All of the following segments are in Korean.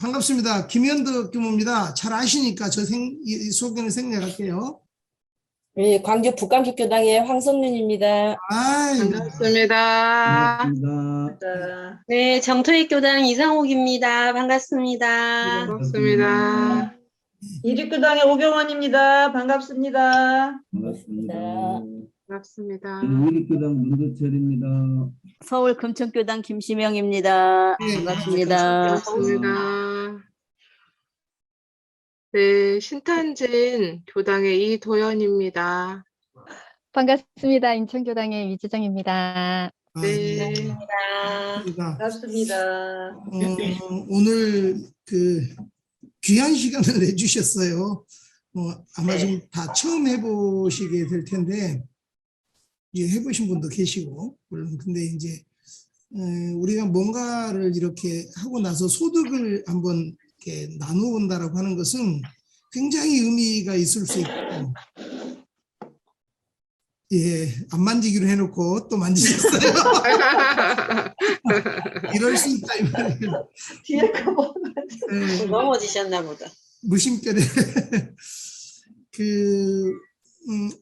반갑습니다. 김현덕 교무입니다. 잘 아시니까 이 소개는 생략할게요. 네, 광주 북감북교당의 황성윤입니다. 아이, 반갑습니다. 반갑습니다. 네, 정토익교당 이상옥입니다. 반갑습니다. 반갑습니다. 이립교당의 오경원입니다. 반갑습니다. 반갑습니다. 반갑습니다. 이립교당 문두철입니다. 서울 금천교당 김시명입니다. 네, 반갑습니다. 반갑습니다. 네, 신탄진 교당의 이도연입니다. 반갑습니다. 인천교당의 위지정입니다. 네. 반갑습니다. 반갑습니다. 오늘 귀한 시간을 내주셨어요. 아마 좀 다 처음 해보시게 될 텐데, 이제 해보신 분도 계시고, 물론 근데 이제 우리가 뭔가를 이렇게 하고 나서 소득을 한번 이렇게 나누어 본다라고 하는 것은 굉장히 의미가 있을 수 있고, 예, 안 만지기로 해놓고 또 만지셨어요. 이럴 수 있다 이 말이에요. 뒤에 거 보면 예, 넘어지셨나 보다. 무심결에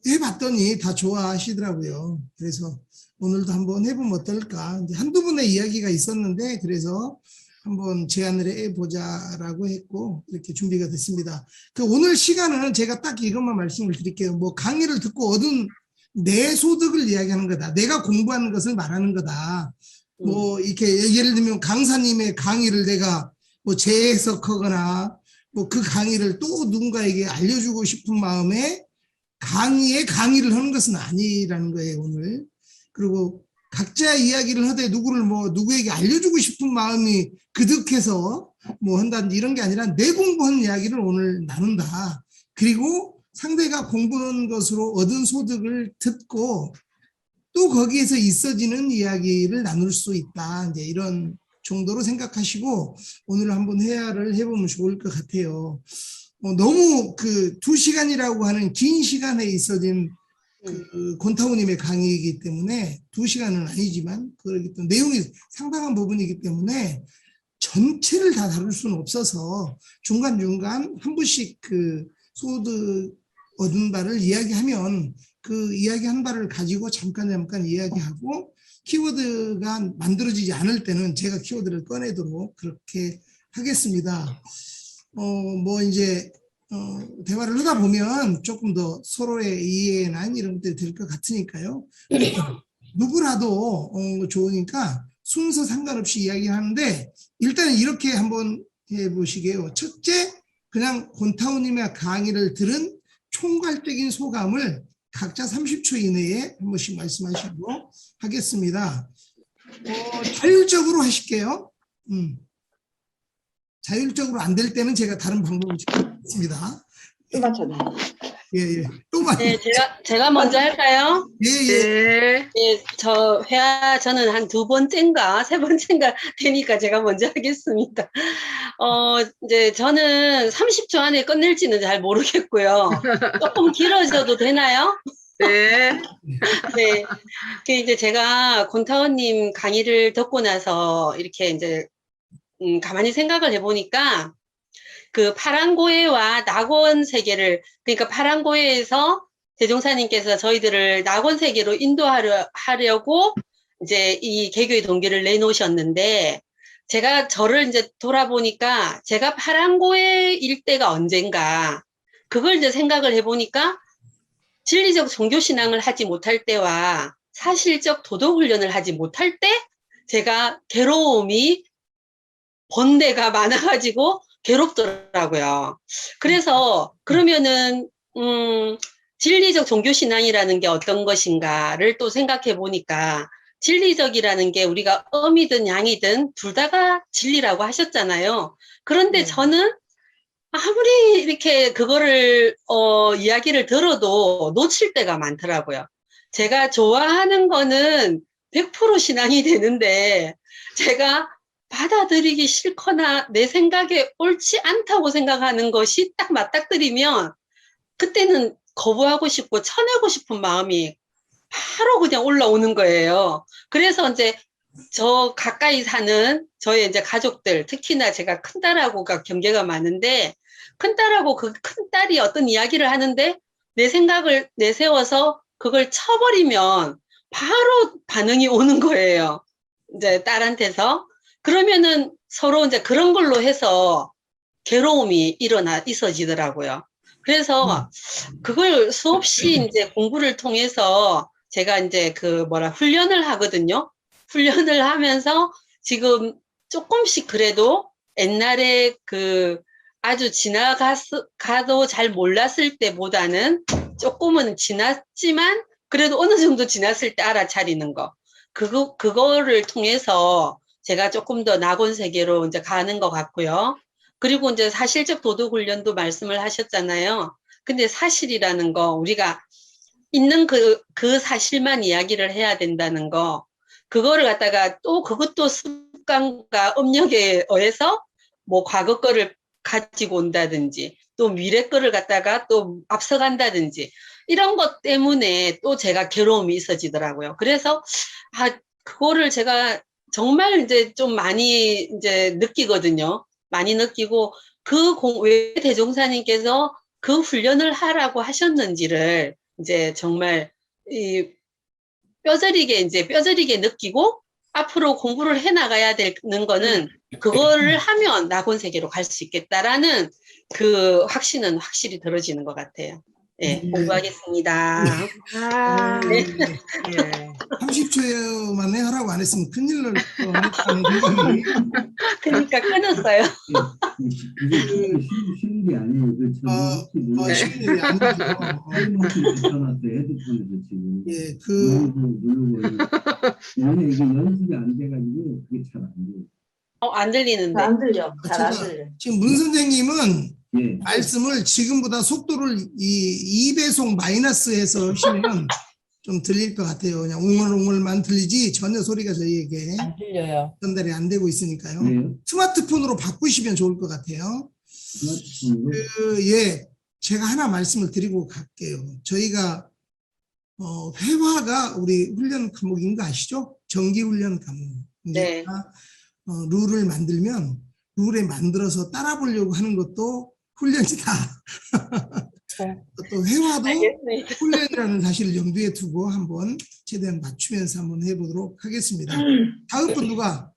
해봤더니 다 좋아하시더라고요. 그래서 오늘도 한번 해보면 어떨까. 이제 한두 분의 이야기가 있었는데 그래서 한번 제안을 해보자라고 했고 이렇게 준비가 됐습니다. 오늘 시간은 제가 딱 이것만 말씀을 드릴게요. 뭐 강의를 듣고 얻은 내 소득을 이야기하는 거다. 내가 공부하는 것을 말하는 거다. 뭐 이렇게 예를 들면 강사님의 강의를 내가 뭐 재해석하거나 뭐 그 강의를 또 누군가에게 알려주고 싶은 마음에 강의를 하는 것은 아니라는 거예요, 오늘. 그리고 각자 이야기를 하되 누구에게 알려주고 싶은 마음이 그득해서 뭐 한다든지 이런 게 아니라 내 공부한 이야기를 오늘 나눈다. 그리고 상대가 공부한 것으로 얻은 소득을 듣고 또 거기에서 있어지는 이야기를 나눌 수 있다. 이제 이런 정도로 생각하시고 오늘 한번 회화를 해보면 좋을 것 같아요. 너무 2시간이라고 하는 긴 시간에 있어진 권타우님의 강의이기 때문에 2시간은 아니지만 그렇기 때문에 내용이 상당한 부분이기 때문에 전체를 다 다룰 수는 없어서 중간중간 한 분씩 소득 얻은 바를 이야기하면 그 이야기한 바를 가지고 잠깐 이야기하고 키워드가 만들어지지 않을 때는 제가 키워드를 꺼내도록 그렇게 하겠습니다. 대화를 하다 보면 조금 더 서로의 이해나 이런 것들이 될 것 같으니까요. 누구라도 좋으니까 순서 상관없이 이야기하는데 일단 이렇게 한번 해보시게요. 첫째, 그냥 권타우님의 강의를 들은 총괄적인 소감을 각자 30초 이내에 한 번씩 말씀하시고 하겠습니다. 자율적으로 하실게요. 자율적으로 안 될 때는 제가 다른 방법을 찾겠습니다. 또 맞췄네. 예. 또 맞. 네, 제가 먼저 할까요? 예. 네, 저는 한 2번째인가 3번째인가 되니까 제가 먼저 하겠습니다. 이제 저는 30초 안에 끝낼지는 잘 모르겠고요. 조금 길어져도 되나요? 네. 네. 이제 제가 권타원님 강의를 듣고 나서 이렇게 이제 가만히 생각을 해보니까 파랑고해와 낙원 세계를, 그러니까 파랑고해에서 대종사님께서 저희들을 낙원 세계로 인도하려고 이제 이 개교의 동기를 내놓으셨는데, 제가 저를 이제 돌아보니까 제가 파랑고해일 때가 언젠가, 그걸 이제 생각을 해보니까 진리적 종교신앙을 하지 못할 때와 사실적 도덕훈련을 하지 못할 때 제가 괴로움이 번뇌가 많아가지고 괴롭더라고요. 그래서 그러면은 진리적 종교신앙이라는 게 어떤 것인가를 또 생각해 보니까 진리적이라는 게 우리가 음이든 양이든 둘 다가 진리라고 하셨잖아요. 그런데 저는 아무리 이렇게 그거를 이야기를 들어도 놓칠 때가 많더라고요. 제가 좋아하는 거는 100% 신앙이 되는데 제가 받아들이기 싫거나 내 생각에 옳지 않다고 생각하는 것이 딱 맞닥뜨리면 그때는 거부하고 싶고 쳐내고 싶은 마음이 바로 그냥 올라오는 거예요. 그래서 이제 저 가까이 사는 저의 이제 가족들, 특히나 제가 큰딸하고가 경계가 많은데, 큰딸하고 그 큰딸이 어떤 이야기를 하는데, 내 생각을 내세워서 그걸 쳐버리면 바로 반응이 오는 거예요. 이제 딸한테서. 그러면은 서로 이제 그런 걸로 해서 괴로움이 있어지더라고요. 그래서 그걸 수없이 이제 공부를 통해서 제가 이제 훈련을 하거든요. 훈련을 하면서 지금 조금씩 그래도 옛날에 아주 가도 잘 몰랐을 때보다는 조금은 지났지만 그래도 어느 정도 지났을 때 알아차리는 거. 그거를 통해서 제가 조금 더 낙원 세계로 이제 가는 것 같고요. 그리고 이제 사실적 도덕 훈련도 말씀을 하셨잖아요. 근데 사실이라는 거, 우리가 있는 그 사실만 이야기를 해야 된다는 거, 그거를 갖다가 또 그것도 습관과 업력에 의해서 뭐 과거 거를 가지고 온다든지 또 미래 거를 갖다가 또 앞서간다든지 이런 것 때문에 또 제가 괴로움이 있어지더라고요. 그래서 그거를 제가 정말 이제 좀 많이 이제 느끼거든요. 많이 느끼고 왜 대종사님께서 그 훈련을 하라고 하셨는지를 이제 정말 뼈저리게 느끼고 앞으로 공부를 해 나가야 되는 거는 그거를 하면 낙원 세계로 갈 수 있겠다라는 그 확신은 확실히 들어지는 것 같아요. 네, 공부하겠습니다. 네. 30초 만에 하라고 안 했으면 큰일 날 뻔했다는 생각이. 그러니까 끊었어요. 이게 쉬운 게 아니에요. 쉬운 일이 아니죠. 붙여놨어요. 헤드폰에서 지금. 예, 이게 연습이 안 돼가지고 그게 잘 안 돼요. 안 들리는데. 안 들려. 잘 안 들려. 지금 문 선생님은 예. 말씀을 지금보다 속도를 2배속 마이너스해서 하시면 좀 들릴 것 같아요. 그냥 웅얼웅얼만 들리지 전혀 소리가 저희에게 안 들려요. 전달이 안 되고 있으니까요. 네. 스마트폰으로 바꾸시면 좋을 것 같아요. 스마트폰으로. 제가 하나 말씀을 드리고 갈게요. 저희가 회화가 우리 훈련 과목인 거 아시죠? 정기 훈련 과목. 네. 룰을 만들면 룰에 만들어서 따라 보려고 하는 것도 훈련이다. 또 회화도 알겠습니다. 훈련이라는 사실을 염두에 두고 한번 최대한 맞추면서 한번 해보도록 하겠습니다. 다음 분 누가?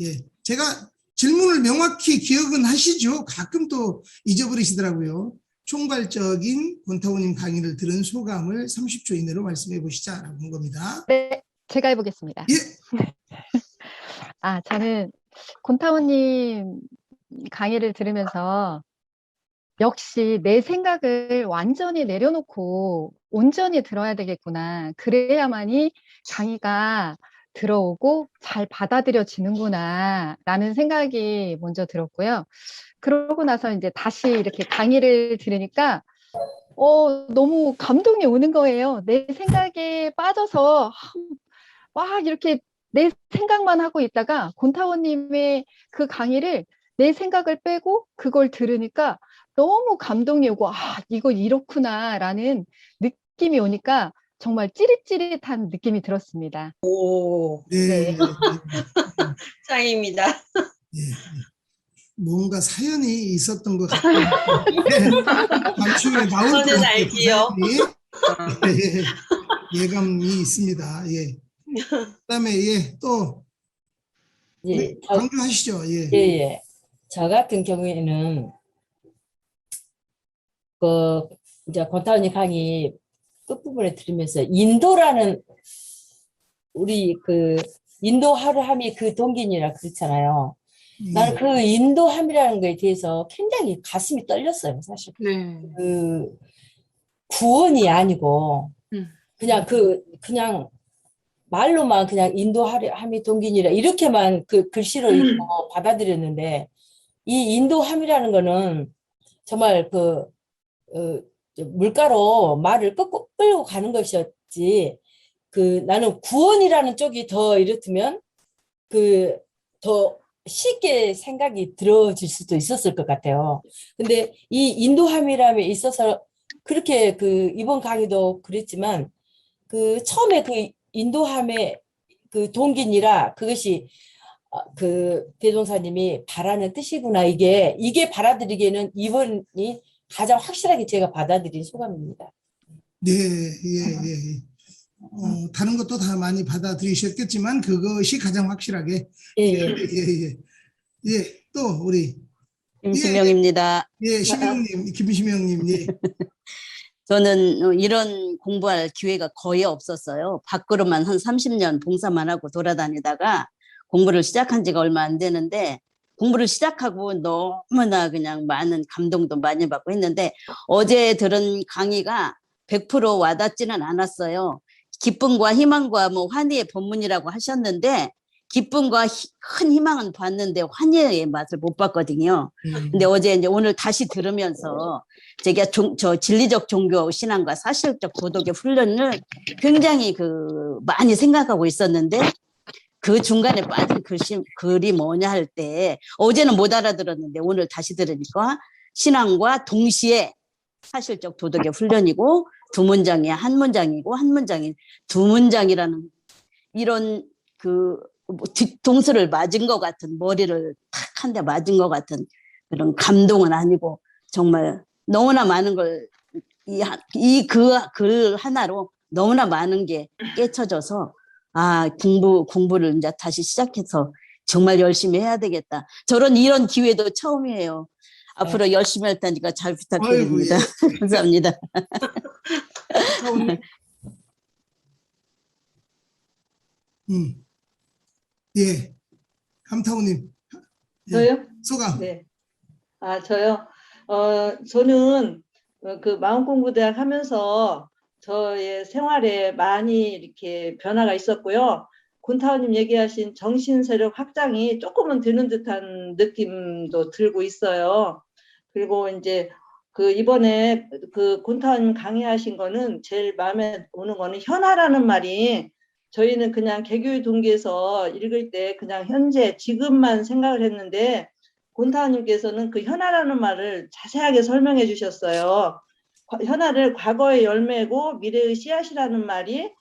예, 제가 질문을 명확히 기억은 하시죠? 가끔 또 잊어버리시더라고요. 총괄적인 권타우님 강의를 들은 소감을 30초 이내로 말씀해 보시자라고 한 겁니다. 네, 제가 해보겠습니다. 예. 저는 권타원님 강의를 들으면서 역시 내 생각을 완전히 내려놓고 온전히 들어야 되겠구나. 그래야만이 강의가 들어오고 잘 받아들여지는구나 라는 생각이 먼저 들었고요. 그러고 나서 이제 다시 이렇게 강의를 들으니까 너무 감동이 오는 거예요. 내 생각에 빠져서 막 이렇게 내 생각만 하고 있다가 권타원님의 그 강의를 내 생각을 빼고 그걸 들으니까 너무 감동이 오고 이거 이렇구나라는 느낌이 오니까 정말 찌릿찌릿한 느낌이 들었습니다. 오, 네. 짱입니다. 예. 뭔가 사연이 있었던 것 같아요. 방충에 나올 것 저는 같아요. 알지요. 예감이 있습니다. 예. 그다음에 또 예, 강조하시죠. 예. 예. 저 같은 경우에는 이제 권타원님 강의 끝부분에 들으면서 인도라는 우리 인도하루함이 그 동기니라 그렇잖아요. 나는 그 인도함이라는 거에 대해서 굉장히 가슴이 떨렸어요, 사실. 네. 구원이 아니고 그냥 말로만 그냥 인도함이 동기니라 이렇게만 그 글씨로 읽고 받아들였는데 이 인도함이라는 거는 정말 물가로 말을 끌고 가는 것이었지. 나는 구원이라는 쪽이 더 이렇다면 더 쉽게 생각이 들어질 수도 있었을 것 같아요. 근데 이 인도함이람에 있어서 그렇게 이번 강의도 그랬지만 처음에 인도함에 그 동기니라 그것이 그 대동사님이 바라는 뜻이구나. 이게 받아들이기에는 이번이 가장 확실하게 제가 받아들인 소감입니다. 네, 예. 다른 것도 다 많이 받아들이셨겠지만 그것이 가장 확실하게 예, 예. 또 우리 김시명입니다. 김시명님, 예. 저는 이런 공부할 기회가 거의 없었어요. 밖으로만 한 30년 봉사만 하고 돌아다니다가 공부를 시작한 지가 얼마 안 되는데 공부를 시작하고 너무나 그냥 많은 감동도 많이 받고 했는데 어제 들은 강의가 100% 와닿지는 않았어요. 기쁨과 희망과 뭐 환희의 본문이라고 하셨는데 기쁨과 큰 희망은 봤는데 환희의 맛을 못 봤거든요. 근데 어제 이제 오늘 다시 들으면서 제가 저 진리적 종교 신앙과 사실적 도덕의 훈련을 굉장히 많이 생각하고 있었는데 그 중간에 빠진 글이 뭐냐 할 때 어제는 못 알아들었는데 오늘 다시 들으니까 신앙과 동시에 사실적 도덕의 훈련이고 두 문장이 한 문장이고 한 문장이 두 문장이라는 이런 뒤통수를 맞은 것 같은 머리를 탁 한 대 맞은 것 같은 그런 감동은 아니고 정말 너무나 많은 걸 글 하나로 너무나 많은 게 깨쳐져서 공부를 이제 다시 시작해서 정말 열심히 해야 되겠다. 이런 기회도 처음이에요. 앞으로 열심히 할 테니까 잘 부탁드립니다. 아이고, 예. 감사합니다. 예. 함타우님. 저요? 소감. 네. 저요? 저는 그 마음공부대학 하면서 저의 생활에 많이 이렇게 변화가 있었고요. 군타원님 얘기하신 정신세력 확장이 조금은 되는 듯한 느낌도 들고 있어요. 그리고 이제 이번에 군타원님 강의하신 거는 제일 마음에 오는 거는 현아라는 말이 저희는 그냥 개교의 동기에서 읽을 때 그냥 현재 지금만 생각을 했는데 곤타원님께서는 그 현아라는 말을 자세하게 설명해 주셨어요. 현아를 과거의 열매고 미래의 씨앗이라는 말이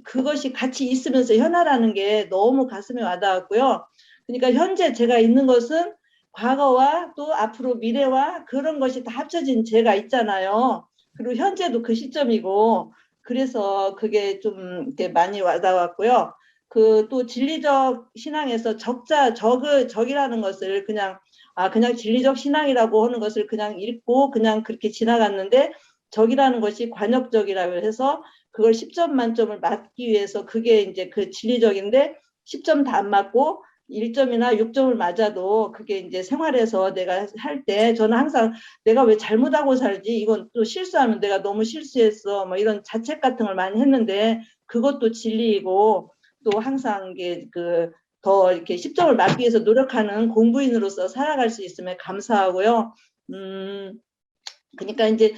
그것이 같이 있으면서 현아라는 게 너무 가슴에 와닿았고요. 그러니까 현재 제가 있는 것은 과거와 또 앞으로 미래와 그런 것이 다 합쳐진 제가 있잖아요. 그리고 현재도 그 시점이고 그래서 그게 좀 이렇게 많이 와닿았고요. 또 진리적 신앙에서 적이라는 것을 그냥 진리적 신앙이라고 하는 것을 그냥 읽고 그냥 그렇게 지나갔는데 적이라는 것이 관역적이라고 해서 그걸 10점 만점을 맞기 위해서 그게 이제 그 진리적인데 10점 다 안 맞고 1점이나 6점을 맞아도 그게 이제 생활에서 내가 할 때 저는 항상 내가 왜 잘못하고 살지 이건 또 실수하면 내가 너무 실수했어 뭐 이런 자책 같은 걸 많이 했는데 그것도 진리이고 또 항상 이게 더 이렇게 10점을 맞기 위해서 노력하는 공부인으로서 살아갈 수 있음에 감사하고요. 그러니까 이제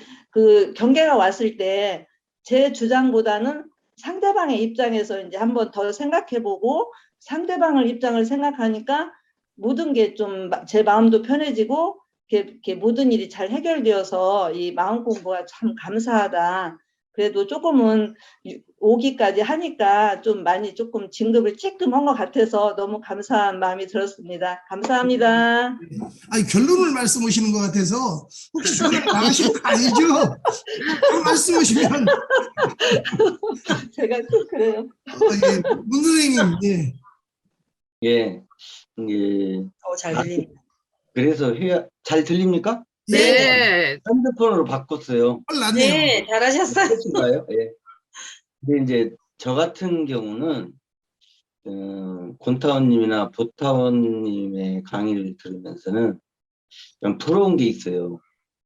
경계가 왔을 때 제 주장보다는 상대방의 입장에서 이제 한번 더 생각해보고 상대방의 입장을 생각하니까 모든 게 좀 제 마음도 편해지고 이렇게 모든 일이 잘 해결되어서 이 마음 공부가 참 감사하다. 그래도 조금은 오기까지 하니까 좀 많이 조금 진급을 쬐끔한 것 같아서 너무 감사한 마음이 들었습니다. 감사합니다. 결론을 말씀하시는 것 같아서 혹시 중간에 나가시는 거 아니죠? 말씀하시면 제가 꼭 그래요. 문 선생님, 예. 잘 들립니다. 그래서 잘 들립니까? 네. 핸드폰으로 바꿨어요. 낫네요. 네, 잘하셨어요. 그렇습니까요? 예. 근데 이제 저 같은 경우는 곤타원님이나 보타원님의 강의를 들으면서는 좀 부러운 게 있어요.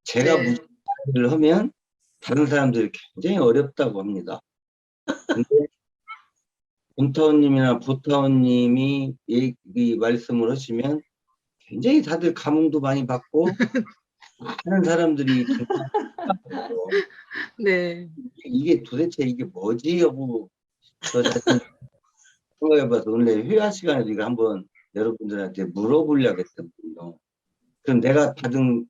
제가 네. 무슨 말을 하면 다른 사람들이 굉장히 어렵다고 합니다. 근데 곤타원님이나 보타원님이 말씀을 하시면 굉장히 다들 감흥도 많이 받고 많은 사람들이 네. 이게 도대체 이게 뭐지 하고 저 자신 생각해봐서 오늘 회화 시간에도 이거 한번 여러분들한테 물어보려고 했거든요. 그럼 내가 받은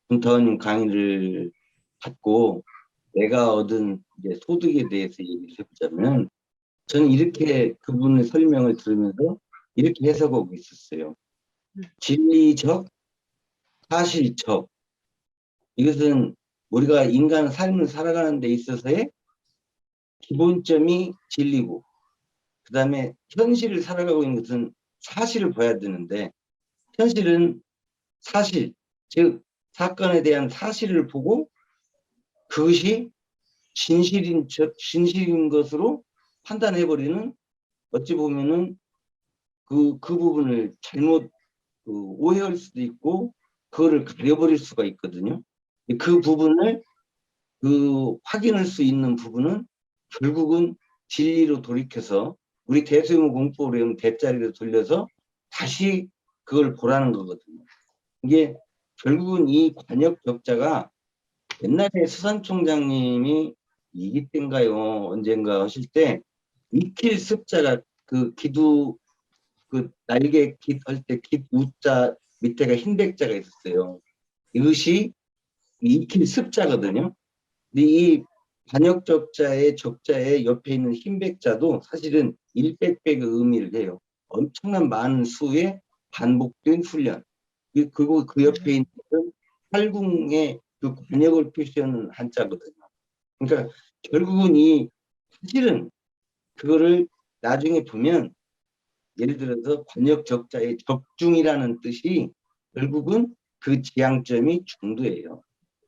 곤타원님 강의를 받고 내가 얻은 이제 소득에 대해서 얘기를 해보자면, 저는 이렇게 그분의 설명을 들으면서 이렇게 해석하고 있었어요. 진리적, 사실적. 이것은 우리가 인간 삶을 살아가는 데 있어서의 기본점이 진리고, 그 다음에 현실을 살아가고 있는 것은 사실을 봐야 되는데, 현실은 사실, 즉 사건에 대한 사실을 보고 그것이 진실인 것으로 판단해버리는, 어찌 보면은 그 부분을 잘못 오해할 수도 있고 그거를 가려버릴 수가 있거든요. 그 부분을 확인할 수 있는 부분은 결국은 진리로 돌이켜서, 우리 대소문 공법으로 하면 대자리로 돌려서 다시 그걸 보라는 거거든요. 이게 결국은 이 관역 적자가, 옛날에 수산총장님이 이기 때인가요 언젠가 하실 때 익힐 습자가, 그 기두 그 날개 깃 할 때 깃 우자 밑에가 흰 백자가 있었어요. 이것이 익힐 습자거든요. 근데 이 반역적자의 적자의 옆에 있는 흰 백자도 사실은 일백백의 의미를 해요. 엄청난 많은 수의 반복된 훈련. 그리고 그 옆에 있는 활궁의 그 관역을 표시하는 한자거든요. 그러니까 결국은 이 사실은 그거를 나중에 보면, 예를 들어서 관역적자의 적중이라는 뜻이 결국은 그 지향점이 중도예요.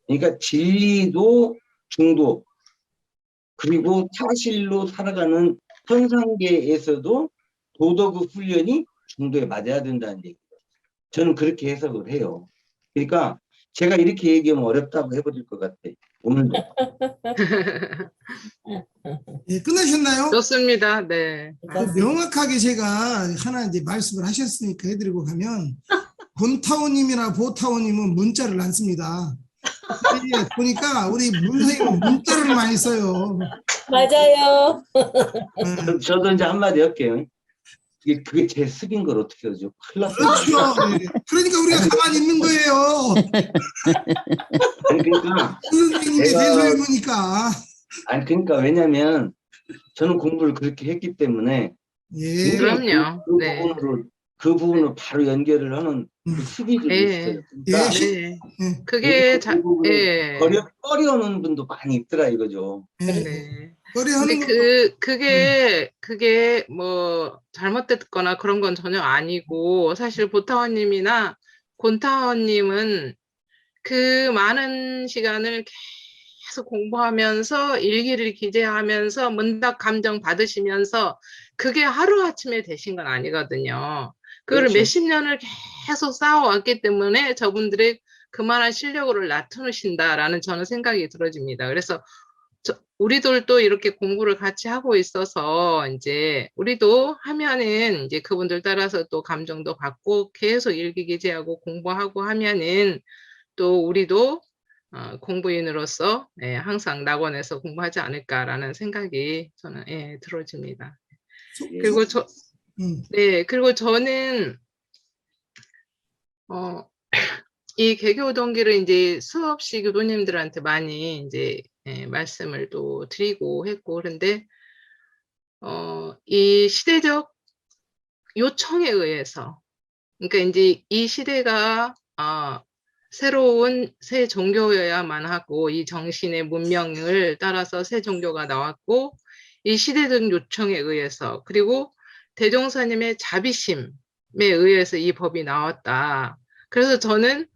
그러니까 진리도 중도, 그리고 사실로 살아가는 현상계에서도 도덕의 훈련이 중도에 맞아야 된다는 얘기예요. 저는 그렇게 해석을 해요. 그러니까 제가 이렇게 얘기하면 어렵다고 해버릴 것 같아, 오늘도. 예, 끝나셨나요? 좋습니다. 네. 명확하게 제가 하나 이제 말씀을 하셨으니까 해드리고 가면, 본타오님이나 보타오님은 문자를 안 씁니다. 이게 보니까 우리 문선생님은 문자를 많이 써요. 맞아요. 저도 이제 한마디 할게요. 그게 제 습인 걸 어떻게 하죠? 큰일 났어요. 그렇죠. 예. 그러니까 우리가 가만히 있는 거예요. 아니, 그러니까 선생님의 제가- 대소유무니까. 아니, 그러니까 왜냐면 저는 공부를 그렇게 했기 때문에 예. 그럼요. 그 네. 부분으로 바로 연결을 하는 그 습이 좀 예. 있어요. 그러니까 네. 예. 그게 그 부분을 예. 꺼려하는 분도 많이 있더라 이거죠. 예. 네. 거래하는 근데 것도 그게 뭐 잘못됐거나 그런 건 전혀 아니고, 사실 보타원님이나 곤타원님은 그 많은 시간을 계속 공부하면서 일기를 기재하면서 문답 감정 받으시면서 그게 하루아침에 되신 건 아니거든요. 그거를 그렇죠. 몇십 년을 계속 쌓아왔기 때문에 저분들의 그만한 실력을 나타내신다라는 저는 생각이 들어집니다. 그래서 우리들도 이렇게 공부를 같이 하고 있어서 이제 우리도 하면은 이제 그분들 따라서 또 감정도 받고 계속 일기 기재하고 공부하고 하면은 또 우리도 공부인으로서 항상 낙원에서 공부하지 않을까라는 생각이 저는 들어집니다. 그리고 그리고 저는 이 개교 동기를 이제 수없이 교도님들한테 많이 이제 말씀을 또 드리고 했고, 그런데 이 시대적 요청에 의해서, 그러니까 이제 이 시대가 새로운 새 종교여야만 하고, 이 정신의 문명을 따라서 새 종교가 나왔고, 이 시대적 요청에 의해서, 그리고 대종사님의 자비심에 의해서 이 법이 나왔다. 그래서 저는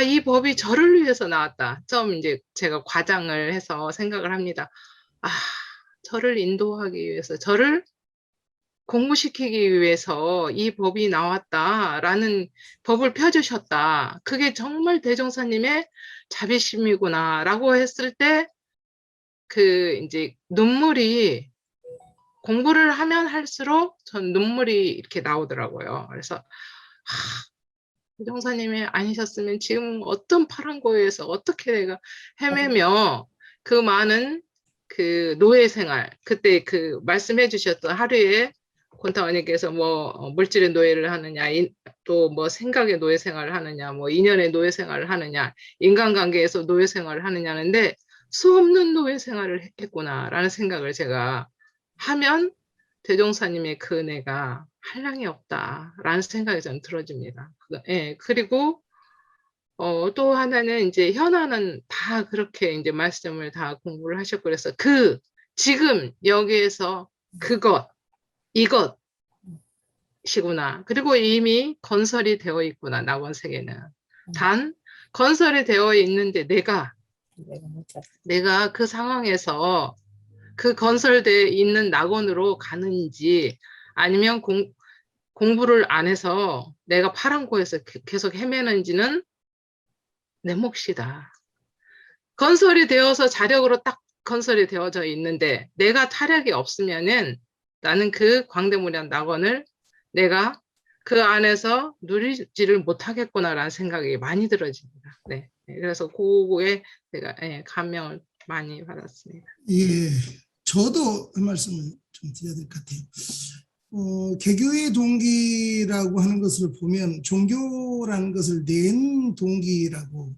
이 법이 저를 위해서 나왔다. 좀 이제 제가 과장을 해서 생각을 합니다. 저를 인도하기 위해서, 저를 공부시키기 위해서 이 법이 나왔다라는, 법을 펴주셨다. 그게 정말 대종사님의 자비심이구나라고 했을 때, 이제 눈물이, 공부를 하면 할수록 전 눈물이 이렇게 나오더라고요. 그래서 대종사님이 아니셨으면 지금 어떤 파란고에서 어떻게 내가 헤매며 그 많은 그 노예 생활, 그때 그 말씀해 주셨던 하루에 곤타원님께서 뭐 물질의 노예를 하느냐, 또 뭐 생각의 노예 생활을 하느냐, 뭐 인연의 노예 생활을 하느냐, 인간관계에서 노예 생활을 하느냐는데, 수없는 노예 생활을 했구나라는 생각을 제가 하면 대종사님의 그 은혜가 한량이 없다라는 생각이 저는 들어집니다. 예, 그리고 또 하나는 이제 현아는 다 그렇게 이제 말씀을 다 공부를 하셨고 그래서 지금 여기에서 그것, 이것이구나. 그리고 이미 건설이 되어 있구나, 낙원 세계는. 단 건설이 되어 있는데 내가 그 상황에서 그 건설되어 있는 낙원으로 가는지 아니면 공부를 안 해서 내가 파랑고에서 계속 헤매는지는 내 몫이다. 건설이 되어서 자력으로 딱 건설이 되어져 있는데 내가 타력이 없으면은 나는 그 광대무량 낙원을 내가 그 안에서 누리지를 못하겠구나라는 생각이 많이 들어집니다. 네. 그래서 그거에 제가 감명을 많이 받았습니다. 예, 저도 한 말씀을 좀 드려야 될 것 같아요. 개교의 동기라고 하는 것을 보면 종교라는 것을 낸 동기라고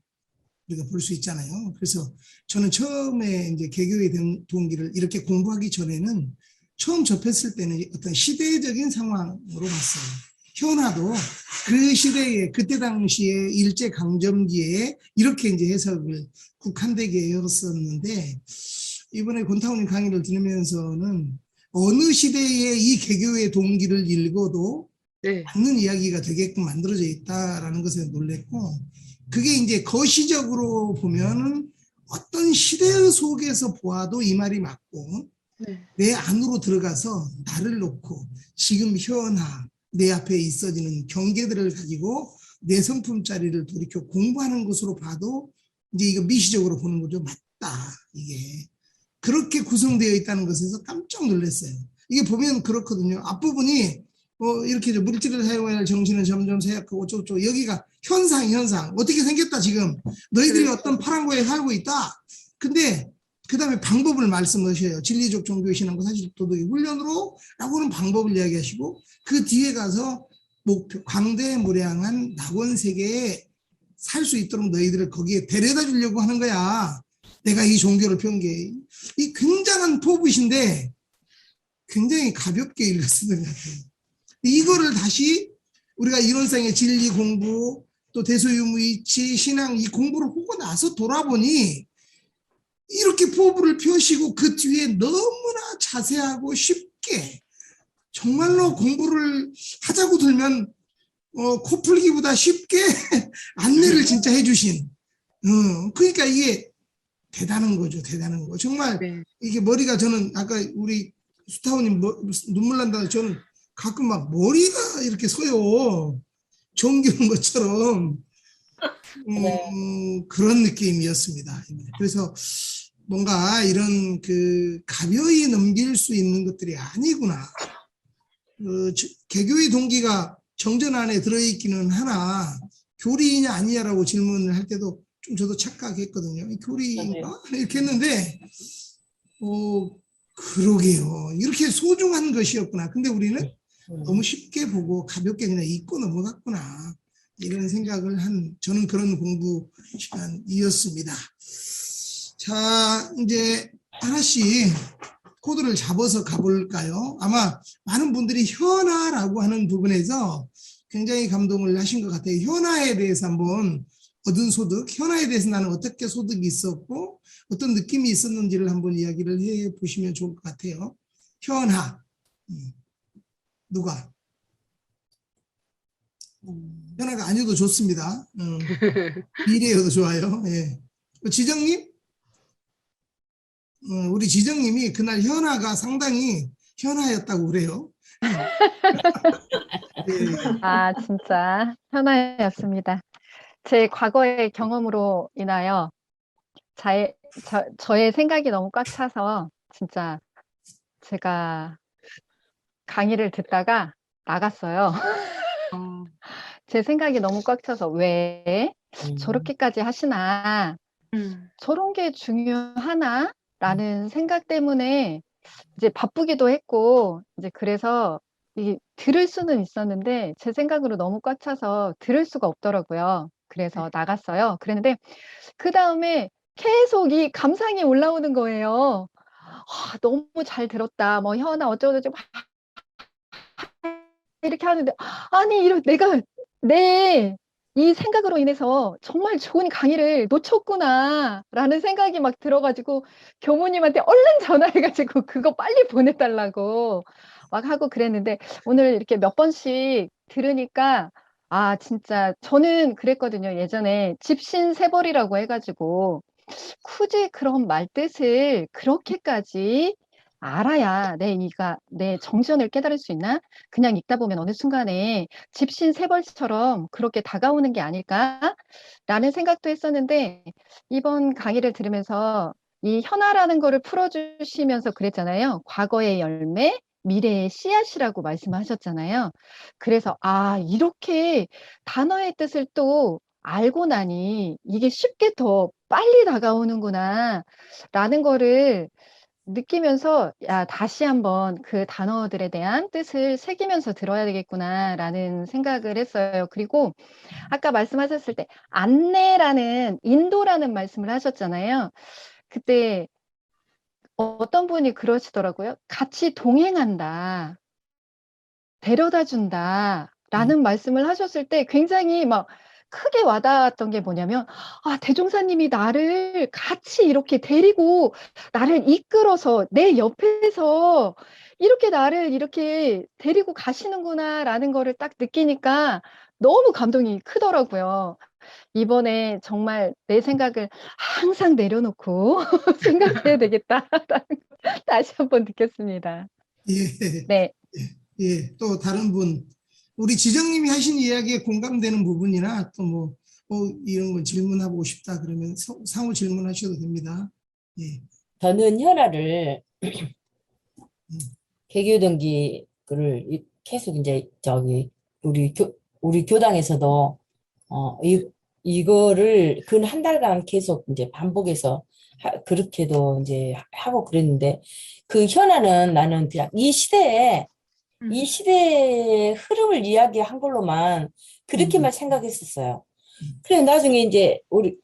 우리가 볼 수 있잖아요. 그래서 저는 처음에 이제 개교의 동기를 이렇게 공부하기 전에는 처음 접했을 때는 어떤 시대적인 상황으로 봤어요. 현아도 그 시대에 그때 당시에 일제 강점기에 이렇게 이제 해석을 국한되게 했었는데 이번에 권타우님 강의를 들으면서는 어느 시대에 이 개교의 동기를 읽어도 네. 맞는 이야기가 되게끔 만들어져 있다라는 것에 놀랬고 그게 이제 거시적으로 보면은 어떤 시대 속에서 보아도 이 말이 맞고 네. 내 안으로 들어가서 나를 놓고 지금 현아 내 앞에 있어지는 경계들을 가지고 내 성품짜리를 돌이켜 공부하는 것으로 봐도 이제 이거 미시적으로 보는 거죠. 맞다. 이게 그렇게 구성되어 있다는 것에서 깜짝 놀랐어요. 이게 보면 그렇거든요. 앞부분이 이렇게 물질을 사용할 정신은 점점 쇠약하고 어쩌고저쩌고 여기가 현상 어떻게 생겼다 지금 너희들이 그렇죠. 어떤 파랑고에 살고 있다. 근데 그 다음에 방법을 말씀하셔요. 진리적 종교의 신앙과 사실적 도덕의 훈련으로 라고는 방법을 이야기하시고 그 뒤에 가서 목표 광대무량한 낙원 세계에 살 수 있도록 너희들을 거기에 데려다 주려고 하는 거야. 내가 이 종교를 펴은 게 이 굉장한 포부신데 굉장히 가볍게 읽었던 것 같아요. 이거를 다시 우리가 이론상의 진리 공부 또 대소유무이치 신앙 이 공부를 하고 나서 돌아보니 이렇게 포부를 펴시고 그 뒤에 너무나 자세하고 쉽게 정말로 공부를 하자고 들면 코 풀기보다 쉽게 안내를 진짜 해주신 그러니까 이게 대단한 거죠. 대단한 거. 정말 네. 이게 머리가 저는 아까 우리 수타오님 눈물 난다 저는 가끔 막 머리가 이렇게 서요. 정겨운 것처럼 그런 느낌이었습니다. 그래서 뭔가 이런 그 가벼이 넘길 수 있는 것들이 아니구나. 개교의 동기가 정전 안에 들어있기는 하나 교리이냐 아니냐라고 질문을 할 때도 좀 저도 착각했거든요. 교리인가? 이렇게 했는데 그러게요. 이렇게 소중한 것이었구나. 근데 우리는 너무 쉽게 보고 가볍게 그냥 잊고 넘어갔구나. 이런 생각을 저는 그런 공부 시간이었습니다. 자, 이제 하나씩 코드를 잡아서 가볼까요? 아마 많은 분들이 현아라고 하는 부분에서 굉장히 감동을 하신 것 같아요. 현아에 대해서 한번 얻은 소득, 현아에 대해서 나는 어떻게 소득이 있었고 어떤 느낌이 있었는지를 한번 이야기를 해보시면 좋을 것 같아요. 현아. 누가? 현아가 아니어도 좋습니다. 미래여도 좋아요. 예. 지정님? 우리 지정님이 그날 현아가 상당히 현아였다고 그래요. 예. 아, 진짜 현아였습니다. 제 과거의 경험으로 인하여 저의 생각이 너무 꽉 차서 진짜 제가 강의를 듣다가 나갔어요. 제 생각이 너무 꽉 차서 왜 저렇게까지 하시나, 저런 게 중요하나? 라는 생각 때문에 이제 바쁘기도 했고, 이제 그래서 들을 수는 있었는데 제 생각으로 너무 꽉 차서 들을 수가 없더라고요. 그래서 나갔어요. 그랬는데 그 다음에 계속 이 감상이 올라오는 거예요. 너무 잘 들었다. 뭐 현아 어쩌고저쩌고 막 이렇게 하는데 아니 내가 내 이 생각으로 인해서 정말 좋은 강의를 놓쳤구나라는 생각이 막 들어가지고 교무님한테 얼른 전화해가지고 그거 빨리 보내달라고 막 하고 그랬는데 오늘 이렇게 몇 번씩 들으니까 진짜 저는 그랬거든요. 예전에 집신세벌이라고 해가지고 굳이 그런 말 뜻을 그렇게까지 알아야 내 정신을 깨달을 수 있나? 그냥 읽다 보면 어느 순간에 집신세벌처럼 그렇게 다가오는 게 아닐까라는 생각도 했었는데 이번 강의를 들으면서 이 현아라는 거를 풀어주시면서 그랬잖아요. 과거의 열매, 미래의 씨앗이라고 말씀하셨잖아요. 그래서 이렇게 단어의 뜻을 또 알고 나니 이게 쉽게 더 빨리 다가오는구나 라는 거를 느끼면서 다시 한번 그 단어들에 대한 뜻을 새기면서 들어야 되겠구나라는 생각을 했어요. 그리고 아까 말씀하셨을 때 안내라는 인도라는 말씀을 하셨잖아요. 그때 어떤 분이 그러시더라고요. 같이 동행한다, 데려다 준다 라는 말씀을 하셨을 때 굉장히 막 크게 와닿았던 게 뭐냐면 대종사님이 나를 같이 이렇게 데리고 나를 이끌어서 내 옆에서 이렇게 나를 이렇게 데리고 가시는구나 라는 거를 딱 느끼니까 너무 감동이 크더라고요. 이번에 정말 내 생각을 항상 내려놓고 생각해야 되겠다라는 걸 다시 한번 느꼈습니다. 예. 네. 예. 또 다른 분, 우리 지정님이 하신 이야기에 공감되는 부분이나 또 뭐 이런 거 질문하고 싶다 그러면 상호 질문하셔도 됩니다. 예. 저는 현아를 개교동기를 계속 이제 우리 교당에서도 이거를 근 한 달간 계속 이제 반복해서 그렇게도 이제 하고 그랬는데 그 현아는 나는 그냥 이 시대의 흐름을 이야기한 걸로만 그렇게만 생각했었어요. 그래 나중에 이제 우리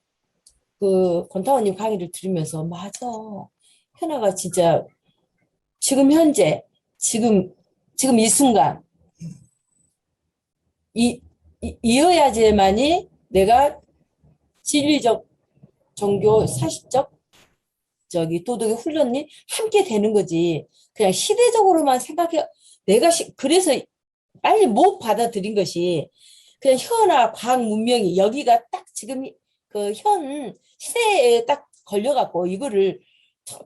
그 권타원님 강의를 들으면서 맞아. 현아가 진짜 지금 현재 지금 이 순간 이어야지만이 내가 진리적 종교 사실적 도덕의 훈련이 함께 되는 거지. 그냥 시대적으로만 생각해. 그래서 빨리 못 받아들인 것이 그냥 현아 과학 문명이 여기가 딱 지금 그 현 시대에 딱 걸려갖고 이거를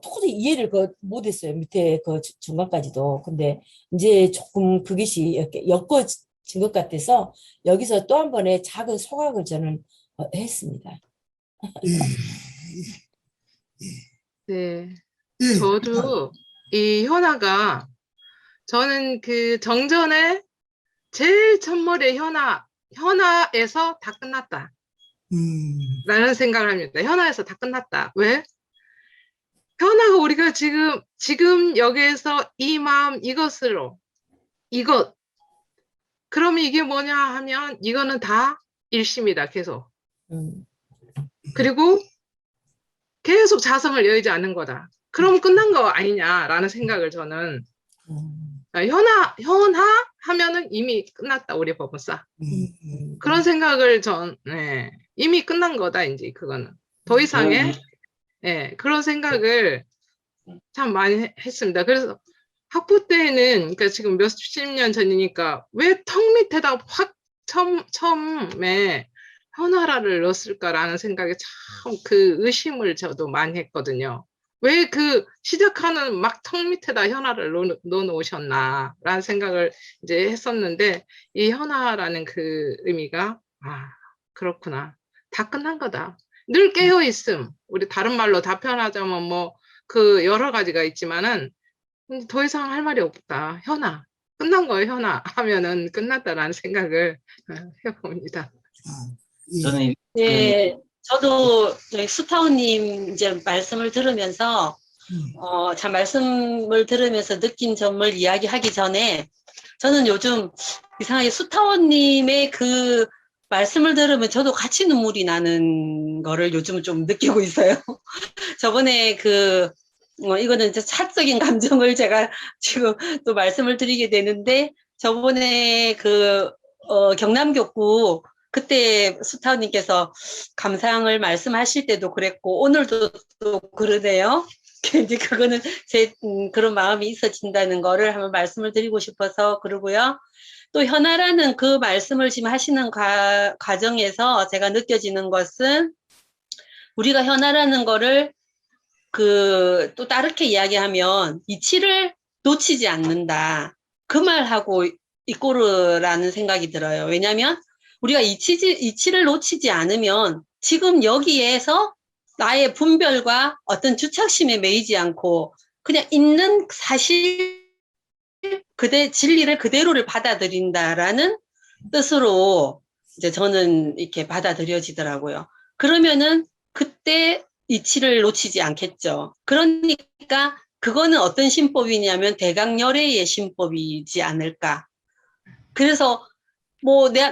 도저히 이해를 못했어요. 밑에 그 중간까지도. 근데 이제 조금 그것이 이렇게 엮어진 것 같아서 여기서 또 한 번의 작은 소각을 저는 했습니다. 네. 예. 저도 이 현아가 저는 그 정전에 제일 첫머리에 현아에서 다 끝났다. 라는 생각을 합니다. 현아에서 다 끝났다. 왜? 현아가 우리가 지금 여기에서 이 마음 이것. 그러면 이게 뭐냐 하면 이거는 다 일심이다. 계속. 그리고 계속 자성을 여의지 않는 거다. 그럼 끝난 거 아니냐라는 생각을 저는 현아 하면은 이미 끝났다. 우리 법은사. 그런 생각을 이미 끝난 거다. 이제 그거는 더 이상의 그런 생각을 참 많이 했습니다. 그래서 학부 때는 그러니까 지금 몇십 년 전이니까 왜 턱 밑에다 확 처음에 현아라를 넣었을까라는 생각에 참 그 의심을 저도 많이 했거든요. 왜 그 시작하는 막 턱 밑에다 현아를 넣어 놓으셨나라는 생각을 이제 했었는데 이 현아라는 그 의미가 그렇구나. 다 끝난 거다. 늘 깨어 있음. 우리 다른 말로 답변하자면 뭐 그 여러 가지가 있지만은 더 이상 할 말이 없다. 현아. 끝난 거예요, 현아. 하면은 끝났다라는 생각을 해봅니다. 저는 네, 저도 저희 수타오님 이제 말씀을 들으면서 참 말씀을 들으면서 느낀 점을 이야기하기 전에 저는 요즘 이상하게 수타오님의 그 말씀을 들으면 저도 같이 눈물이 나는 거를 요즘 좀 느끼고 있어요. 저번에 이거는 이제 사적인 감정을 제가 지금 또 말씀을 드리게 되는데, 저번에 경남교구 그때 수타원님께서 감상을 말씀하실 때도 그랬고, 오늘도 또 그러네요. 이제 그거는 제 그런 마음이 있어진다는 거를 한번 말씀을 드리고 싶어서 그러고요. 또 현아라는 그 말씀을 지금 하시는 과정에서 제가 느껴지는 것은, 우리가 현아라는 거를 또 다르게 이야기하면 이치를 놓치지 않는다. 그 말하고 이꼬르라는 생각이 들어요. 왜냐하면 우리가 이치를 놓치지 않으면 지금 여기에서 나의 분별과 어떤 주착심에 매이지 않고 그냥 있는 사실 진리를 그대로를 받아들인다라는 뜻으로 이제 저는 이렇게 받아들여지더라고요. 그러면은 그때 이치를 놓치지 않겠죠. 그러니까 그거는 어떤 신법이냐면 대강열애의 신법이지 않을까. 그래서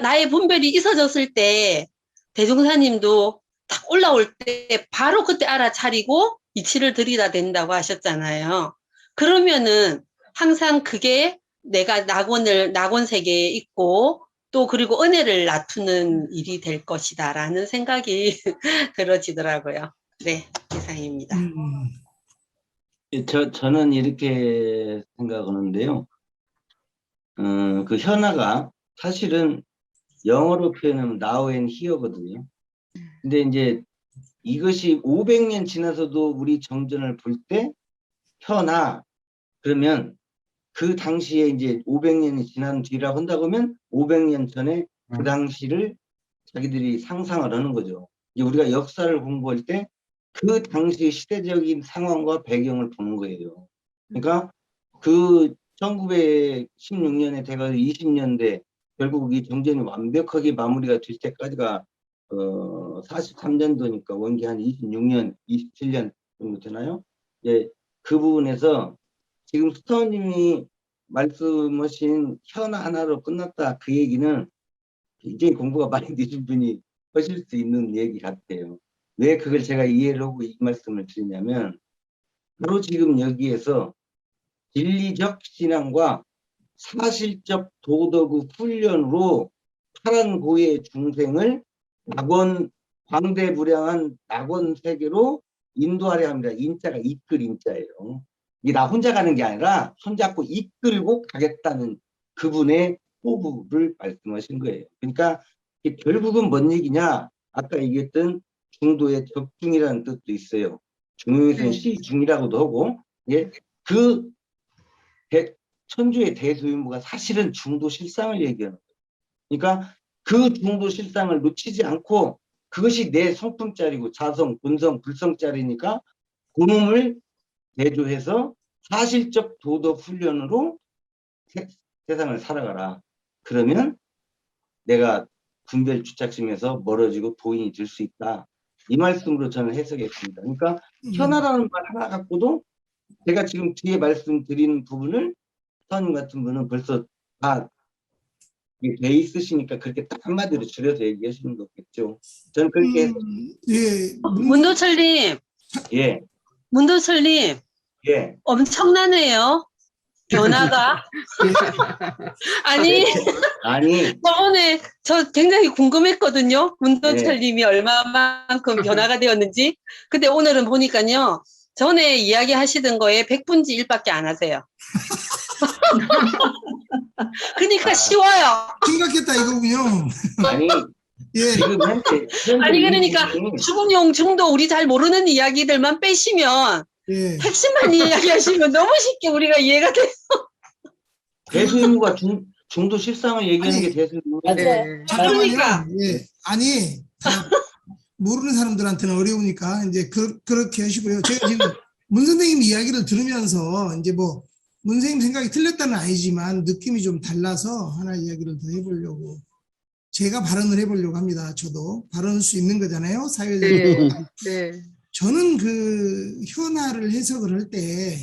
나의 분별이 있어졌을 때 대종사님도 딱 올라올 때 바로 그때 알아차리고 이치를 들이다 된다고 하셨잖아요. 그러면은 항상 그게 내가 낙원 세계에 있고 또 그리고 은혜를 나투는 일이 될 것이다라는 생각이 들어지더라고요. 네, 이상입니다. 저는 이렇게 생각하는데요. 그 현아가 사실은 영어로 표현하면 now and here거든요. 근데 이제 이것이 500년 지나서도 우리 정전을 볼 때 현아 그러면 그 당시에 이제 500년이 지난 뒤라고 한다고 하면 500년 전에 그 당시를 자기들이 상상을 하는 거죠. 이제 우리가 역사를 공부할 때 그 당시 시대적인 상황과 배경을 보는 거예요. 그러니까 그 1916년에 돼가 20년대 결국 이 정전이 완벽하게 마무리가 될 때까지가 43년도니까 원기 한 26년, 27년 정도 되나요? 예, 그 부분에서 지금 수타원님이 말씀하신 현아 하나로 끝났다 그 얘기는 굉장히 공부가 많이 늦은 분이 하실 수 있는 얘기 같아요. 왜 그걸 제가 이해를 하고 이 말씀을 드리냐면 바로 지금 여기에서 진리적 신앙과 사실적 도덕의 훈련으로 파란 고의 중생을 광대무량한 낙원 세계로 인도하려 합니다. 인자가 이끌 인자예요. 이게 나 혼자 가는 게 아니라 손잡고 이끌고 가겠다는 그분의 포부를 말씀하신 거예요. 그러니까 결국은 뭔 얘기냐? 아까 얘기했던 중도의 적중이라는 뜻도 있어요. 중용에서는 시중이라고도 하고, 예, 천주의 대소윤부가 사실은 중도 실상을 얘기하는 거예요. 그러니까 그 중도 실상을 놓치지 않고 그것이 내 성품짜리고 자성, 본성, 불성짜리니까 그놈을 대조해서 사실적 도덕 훈련으로 세상을 살아가라. 그러면 내가 분별 주착심에서 멀어지고 도인이 될 수 있다. 이 말씀으로 저는 해석했습니다. 그러니까 현아라는 말 하나 갖고도 제가 지금 뒤에 말씀드리는 부분을 선생님 같은 분은 벌써 다 돼 있으시니까 그렇게 딱 한마디로 줄여서 얘기하시는 거겠죠. 저는 그렇게 예, 문도철님, 예, 문도철님, 예. 엄청나네요. 변화가. 아니, 저번에 저 굉장히 궁금했거든요. 문도철님이 얼마만큼 변화가 되었는지. 근데 오늘은 보니까요. 전에 이야기하시던 거에 100분지 1밖에 안 하세요. 그러니까 쉬워요. 심각했다 이거군요. 아니, 예. 지금 현재 아니 그러니까 죽음용 중도 우리 잘 모르는 이야기들만 빼시면 예. 핵심만 이야기하시면 너무 쉽게 우리가 이해가 돼요. 대수인무가 중도 실상을 얘기하는 게 대수인무. 맞아요. 그러니까. 예. 아니 다 모르는 사람들한테는 어려우니까 이제 그렇게 하시고요. 제가 지금 문 선생님 이야기를 들으면서 이제 뭐 문 선생님 생각이 틀렸다는 아니지만 느낌이 좀 달라서 하나 이야기를 더 해보려고 제가 발언을 해보려고 합니다. 저도 발언할 수 있는 거잖아요. 사회적으로. 네. 저는 그 현아를 해석을 할 때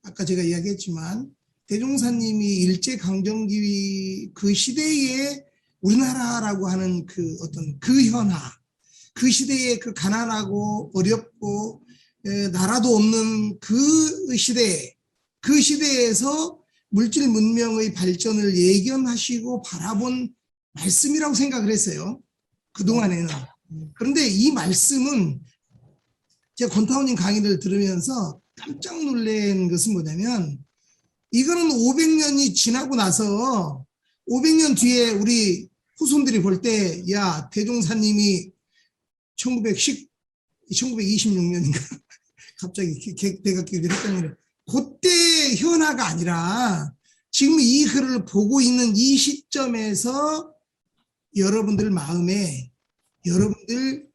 아까 제가 이야기했지만 대종사님이 일제강점기 그 시대에 우리나라라고 하는 그 어떤 그 현화, 그 시대에 그 가난하고 어렵고 나라도 없는 그 시대에, 그 시대에서 물질 문명의 발전을 예견하시고 바라본 말씀이라고 생각을 했어요. 그동안에는. 그런데 이 말씀은 제가 권타원님 강의를 들으면서 깜짝 놀란 것은 뭐냐면, 이거는 500년이 지나고 나서 500년 뒤에 우리 후손들이 볼 때, 야, 대종사님이 1926년인가 갑자기 내가 기억을 했더니 그때 현화가 아니라 지금 이 글을 보고 있는 이 시점에서 여러분들 마음에, 여러분들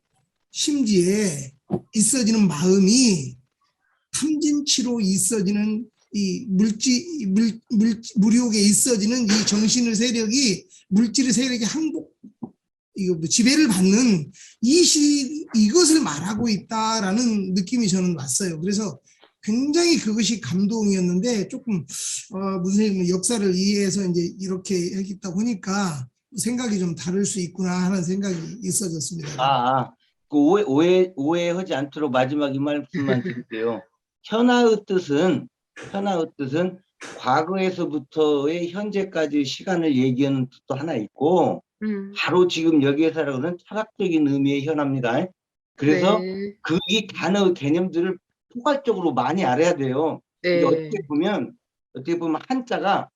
심지에 있어지는 마음이 탐진치로 있어지는 이 무력에 있어지는 이 정신의 세력이, 물질의 세력이 지배를 받는 이것을 말하고 있다라는 느낌이 저는 왔어요. 그래서 굉장히 그것이 감동이었는데, 조금 무슨 역사를 이해해서 이제 이렇게 하겠다고 하니까 생각이 좀 다를 수 있구나 하는 생각이 있어졌습니다. 그 오해하지 않도록 마지막 이 말씀만 드릴게요. 현아의 뜻은 과거에서부터의 현재까지 시간을 얘기하는 뜻도 하나 있고, 바로 지금 여기에서라고는 철학적인 의미의 현아입니다. 그래서 네. 이 단어 개념들을 포괄적으로 많이 알아야 돼요. 네. 이게 어떻게 보면 한자가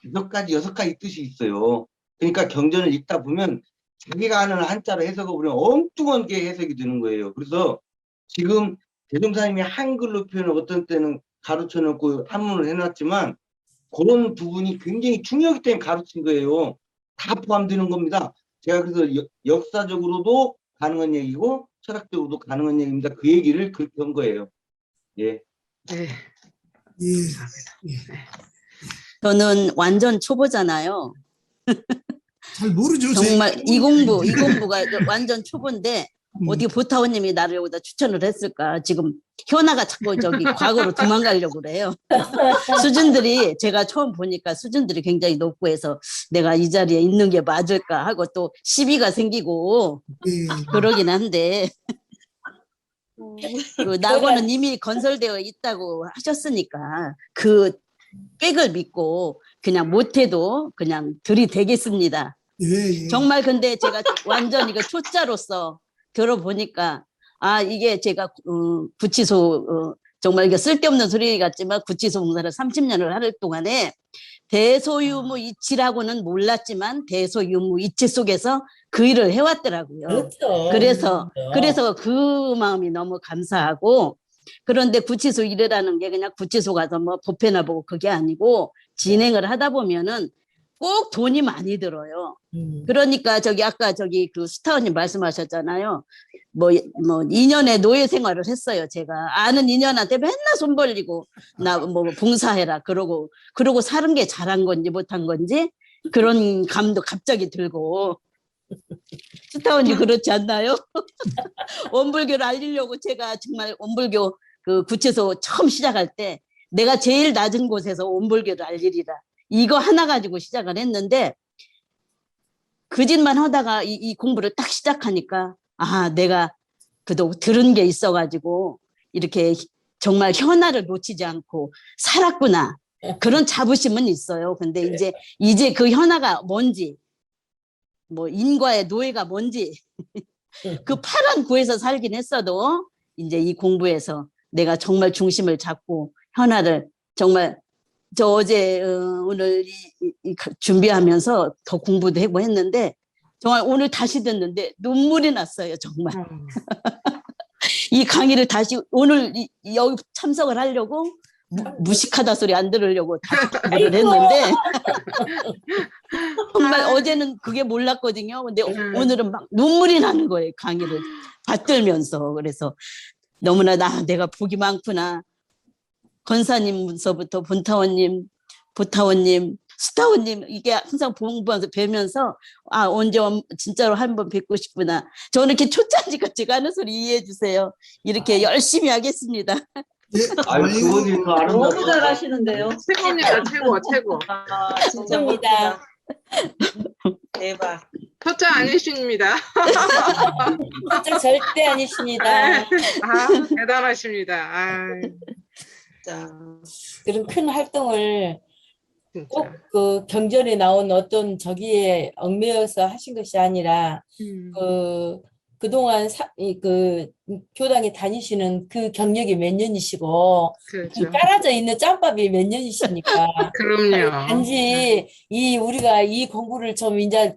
5가지, 6가지 뜻이 있어요. 그러니까 경전을 읽다 보면 자기가 아는 한자로 해석을 보면 엉뚱하게 해석이 되는 거예요. 그래서 지금 대종사님이 한글로 표현을 어떤 때는 가르쳐 놓고 한문을 해놨지만, 그런 부분이 굉장히 중요하기 때문에 가르친 거예요. 다 포함되는 겁니다. 제가 그래서 역사적으로도 가능한 얘기고 철학적으로도 가능한 얘기입니다. 그 얘기를 그렇게 한 거예요. 예. 네. 예. 저는 완전 초보잖아요. 잘 모르죠. 정말 이 공부가 완전 초보인데 어떻게 보타원님이 나를 여기다 추천을 했을까? 지금 현아가 자꾸 과거로 도망가려고 그래요. 수준들이, 제가 처음 보니까 수준들이 굉장히 높고 해서 내가 이 자리에 있는 게 맞을까 하고 또 시비가 생기고 그러긴 한데, 그 낙원은 이미 건설되어 있다고 하셨으니까 그 빽을 믿고 그냥 못해도 그냥 들이대겠습니다. 정말 근데 제가 완전 이거 초짜로서 들어보니까, 이게 제가 구치소, 정말 이게 쓸데없는 소리 같지만 구치소 봉사를 30년을 할 동안에 대소유무이치라고는 몰랐지만 대소유무이치 속에서 그 일을 해왔더라고요. 그렇죠. 그래서 그 마음이 너무 감사하고, 그런데 구치소 일이라는 게 그냥 구치소 가서 뭐 법회나 보고 그게 아니고 진행을 하다 보면은 꼭 돈이 많이 들어요. 그러니까 아까 그 스타원님 말씀하셨잖아요. 뭐 2년의 노예 생활을 했어요. 제가 아는 2년한테 맨날 손 벌리고 나 뭐 봉사해라 그러고 사는 게 잘한 건지 못한 건지 그런 감도 갑자기 들고. 스타원님 그렇지 않나요? 원불교를 알리려고 제가 정말 원불교 그 구치소 처음 시작할 때 내가 제일 낮은 곳에서 원불교를 알리리라, 이거 하나 가지고 시작을 했는데, 그 짓만 하다가 이 공부를 딱 시작하니까 내가 그동안 들은 게 있어가지고 이렇게 정말 현아를 놓치지 않고 살았구나, 그런 자부심은 있어요. 근데 이제 그 현아가 뭔지, 뭐 인과의 노예가 뭔지 그 파란 구에서 살긴 했어도 이제 이 공부에서 내가 정말 중심을 잡고 현아를 정말, 저 어제 오늘 준비하면서 더 공부도 하고 했는데 정말 오늘 다시 듣는데 눈물이 났어요. 정말. 이 강의를 다시 오늘 여기 참석을 하려고 무식하다 소리 안 들으려고 다시 공부를 했는데 정말 어제는 그게 몰랐거든요. 근데 오늘은 막 눈물이 나는 거예요. 강의를 받들면서. 그래서 너무나 내가 복이 많구나. 권사님서부터 본타원님, 보타원님, 스타원님, 이게 항상 공부하면서 뵈면서 언제 진짜로 한번 뵙고 싶구나. 저는 이렇게 초짜니까 제가 하는 소리 이해해 주세요. 이렇게 열심히 하겠습니다. 그분이 더 너무 잘하시는데요. 최고입니다. 최고. 진짜 감사합니다. 대박. 토자 아니십니다. 진짜 절대 아니십니다. 아, 대단하십니다. 아, 자, 그런 큰 활동을 진짜. 꼭 그 경전에 나온 어떤 저기에 얽매여서 하신 것이 아니라 그동안 그 교당에 다니시는 그 경력이 몇 년이시고 그렇죠. 깔아져 있는 짬밥이 몇 년이시니까 그럼요. 단지 이 우리가 이 공부를 좀 이제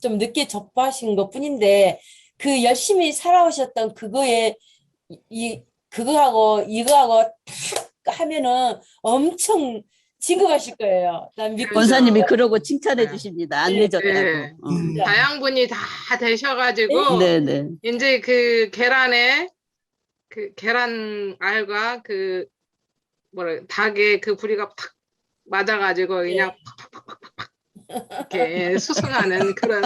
좀 늦게 접하신 것 뿐인데 그 열심히 살아오셨던 그거에 그거하고 이거하고 탁 하면은 엄청 진급하실 거예요. 난 믿고 권사님이 있어요. 그러고 칭찬해 네. 주십니다. 안 네. 늦었다고. 다양분이 다 되셔가지고 네네. 이제 그 계란에 그 계란 알과 그 뭐라 닭의 그 부리가 탁 맞아가지고 그냥 팍팍팍팍팍 이렇게 수승하는 그런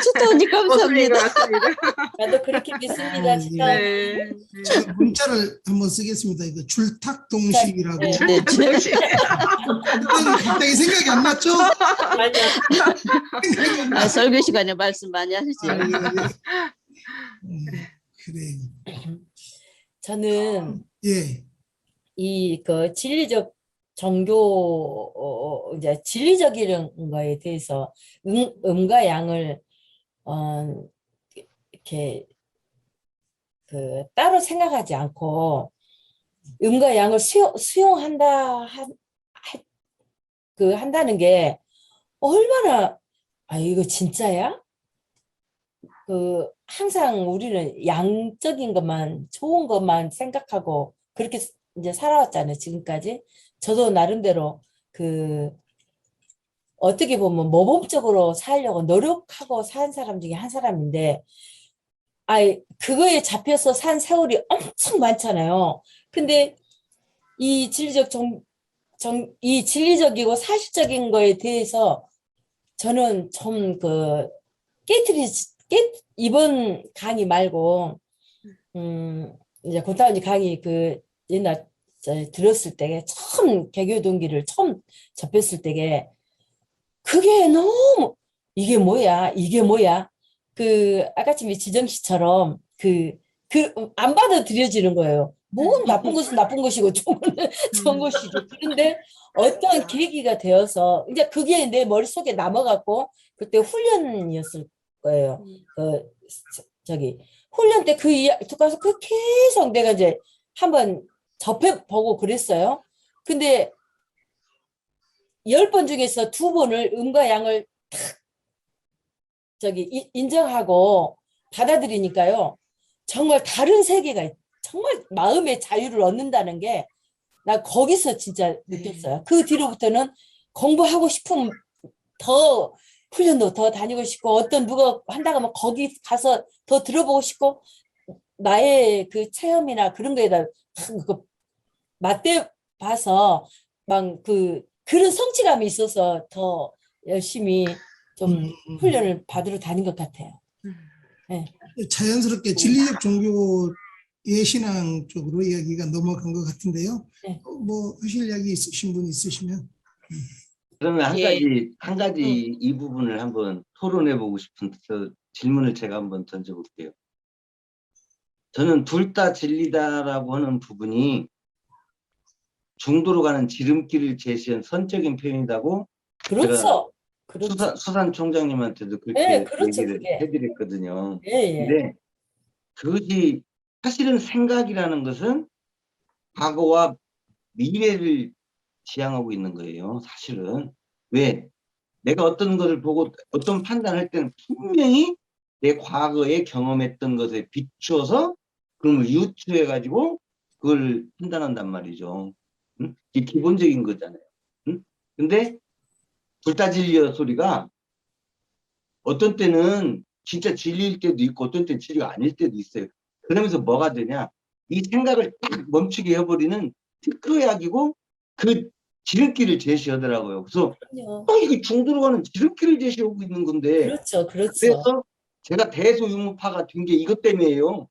추토님 모습인 것 감사합니다. 같습니다. 나도 그렇게 믿습니다. 아, 진짜. 네. 제가 문자를 한번 쓰겠습니다. 이거 줄탁동식이라고. 네. 네. 갑자기 생각이 안 났죠? 맞아. 생각이 안 아, 났- 설교 시간에 말씀 많이 하시죠. 아, 그래. 저는 예. 이 그 진리적 종교 이제 진리적인 거에 대해서 음과 양을 이렇게 그 따로 생각하지 않고 음과 양을 수용한다 한다는 게 얼마나 이거 진짜야? 그 항상 우리는 양적인 것만 좋은 것만 생각하고 그렇게 이제 살아왔잖아요, 지금까지. 저도 나름대로 그 어떻게 보면 모범적으로 살려고 노력하고 산 사람 중에 한 사람인데 그거에 잡혀서 산 세월이 엄청 많잖아요. 근데 이 이 진리적이고 사실적인 거에 대해서 저는 좀 그 이번 강의 말고 이제 고타은이 강의 그 옛날 들었을 때 처음 개교 동기를 처음 접했을 때게 그게 너무 이게 뭐야 그 아까쯤에 지정 씨처럼 안 받아들여지는 거예요. 뭔 나쁜 것은 나쁜 것이고 좋은 것이죠. 그런데 어떤 계기가 되어서 이제 그게 내 머릿속에 남아갖고 그때 훈련이었을 거예요. 저기 훈련 때 그 이야기 가서 그 계속 내가 이제 한번 접해보고 그랬어요. 근데 10번 중에서 2번을 음과 양을 탁 인정하고 받아들이니까요. 정말 다른 세계가 정말 마음의 자유를 얻는다는 게 나 거기서 진짜 느꼈어요. 그 뒤로부터는 공부하고 싶으면 더 훈련도 더 다니고 싶고 어떤 누가 한다고 하면 거기 가서 더 들어보고 싶고 나의 그 체험이나 그런 거에다 맞대 봐서 막 그런 성취감이 있어서 더 열심히 좀 훈련을 받으러 다닌 것 같아요. 네. 자연스럽게 진리적 종교 예신앙 쪽으로 이야기가 넘어간 것 같은데요. 네. 뭐 하실 이야기 있으신 분 있으시면. 그러면 예. 한 가지 이 부분을 한번 토론해 보고 싶은 질문을 제가 한번 던져볼게요. 저는 둘 다 진리다라고 하는 부분이 중도로 가는 지름길을 제시한 선적인 표현이라고 그렇죠. 수산 총장님한테도 그렇게 네, 그렇죠, 얘기를 그게. 해드렸거든요. 예. 근데 그것이 사실은 생각이라는 것은 과거와 미래를 지향하고 있는 거예요. 사실은. 왜? 내가 어떤 것을 보고 어떤 판단을 할 때는 분명히 내 과거에 경험했던 것에 비추어서 그걸 유추해 가지고 그걸 판단한단 말이죠. 응? 이게 기본적인 거잖아요. 응? 근데 둘 다 진리의 소리가 어떤 때는 진짜 진리일 때도 있고 어떤 때는 진리가 아닐 때도 있어요. 그러면서 뭐가 되냐? 이 생각을 딱 멈추게 해버리는 특효약이고 그 지름길을 제시하더라고요. 그래서 그럼요. 이게 중도로 가는 지름길을 제시하고 있는 건데 그렇죠. 그래서 제가 대소유무파가 된 게 이것 때문이에요.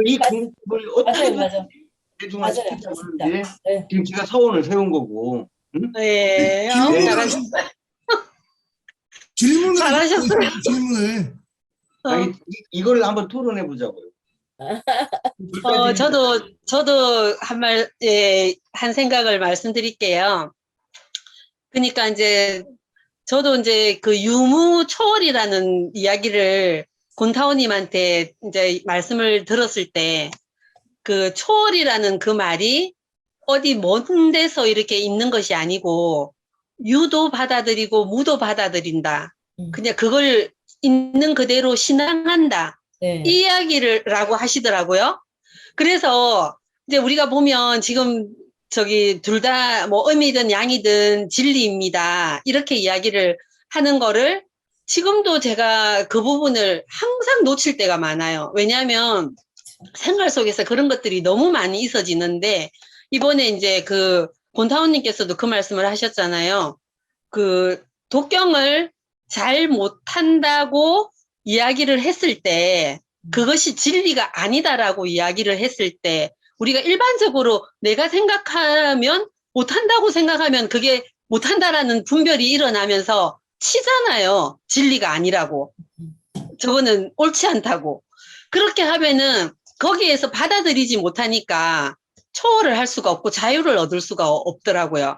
이 공부를 어떻게 맞아요. 대중화시키자고 진짜. 하는데 네. 지금 제가 서원을 세운 거고. 응? 네. 기운이 네. 잘하셨어요. 질문을 잘하셨어요. 해주세요, 질문을. 아니, 이걸 한번 토론해 보자고요. 저도 한 생각을 말씀드릴게요. 그러니까 이제 저도 이제 그 유무초월이라는 이야기를 곤타오님한테 이제 말씀을 들었을 때 그 초월이라는 그 말이 어디 먼 데서 이렇게 있는 것이 아니고 유도 받아들이고 무도 받아들인다. 그냥 그걸 있는 그대로 신앙한다. 네. 이 이야기라고 하시더라고요. 그래서 이제 우리가 보면 지금 저기 둘 다 뭐 음이든 양이든 진리입니다. 이렇게 이야기를 하는 거를 지금도 제가 그 부분을 항상 놓칠 때가 많아요. 왜냐하면 생활 속에서 그런 것들이 너무 많이 있어지는데 이번에 이제 그 곤타오님께서도 그 말씀을 하셨잖아요. 그 독경을 잘 못한다고 이야기를 했을 때 그것이 진리가 아니다라고 이야기를 했을 때 우리가 일반적으로 내가 생각하면 못한다고 생각하면 그게 못한다라는 분별이 일어나면서 치잖아요. 진리가 아니라고. 저거는 옳지 않다고. 그렇게 하면은 거기에서 받아들이지 못하니까 초월을 할 수가 없고 자유를 얻을 수가 없더라고요.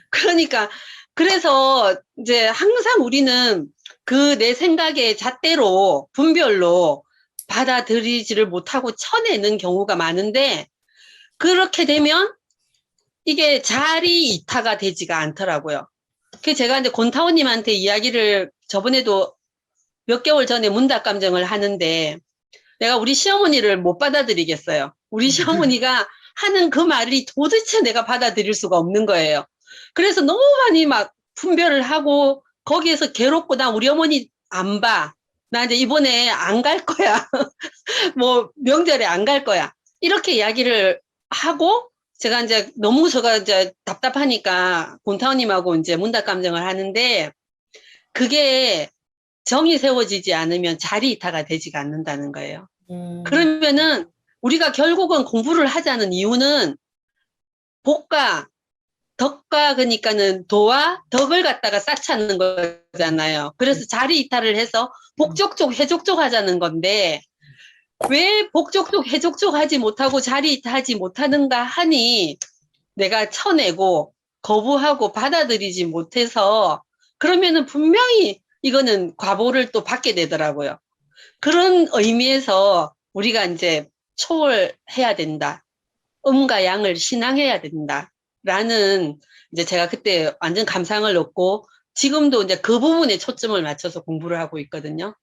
그러니까 그래서 이제 항상 우리는 그 내 생각의 잣대로 분별로 받아들이지를 못하고 쳐내는 경우가 많은데 그렇게 되면 이게 자리 이타가 되지가 않더라고요. 그 제가 이제 곤타오님한테 이야기를 저번에도 몇 개월 전에 문답감정을 하는데 내가 우리 시어머니를 못 받아들이겠어요. 우리 시어머니가 하는 그 말이 도대체 내가 받아들일 수가 없는 거예요. 그래서 너무 많이 막 분별을 하고 거기에서 괴롭고 나 우리 어머니 안 봐. 나 이제 이번에 안 갈 거야. 뭐 명절에 안 갈 거야. 이렇게 이야기를 하고 제가 이제 너무 제가 이제 답답하니까 곤타오님하고 이제 문답감정을 하는데 그게 정이 세워지지 않으면 자리 이타가 되지가 않는다는 거예요. 그러면은 우리가 결국은 공부를 하자는 이유는 복과 덕과 그러니까는 도와 덕을 갖다가 쌓자는 거잖아요. 그래서 자리 이탈을 해서 복족족 해족족 하자는 건데 왜 복족족 해족족 하지 못하고 자리 이탈하지 못하는가 하니 내가 쳐내고 거부하고 받아들이지 못해서 그러면은 분명히 이거는 과보를 또 받게 되더라고요. 그런 의미에서 우리가 이제 초월해야 된다. 음과 양을 신앙해야 된다. 라는 이제 제가 그때 완전 감상을 얻고 지금도 이제 그 부분에 초점을 맞춰서 공부를 하고 있거든요.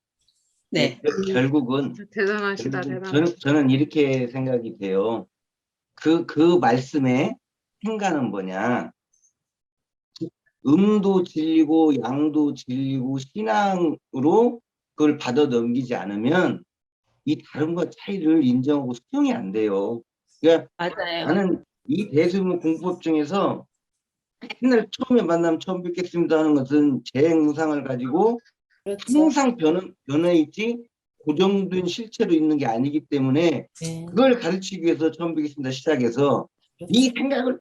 네. 결국은 대단하시다, 대단하시다. 저는 이렇게 생각이 돼요. 그 말씀의 행가는 뭐냐? 음도 진리고 양도 진리고 신앙으로 그걸 받아 넘기지 않으면 이 다름과 차이를 인정하고 수용이 안 돼요. 그러니까 맞아요. 나는 이 대수문 공법 중에서 맨날 처음에 만나면 처음 뵙겠습니다 하는 것은 재행무상을 가지고 그렇죠. 항상 변해 있지 고정된 실체로 있는 게 아니기 때문에 네. 그걸 가르치기 위해서 처음 뵙겠습니다 시작해서 이 생각을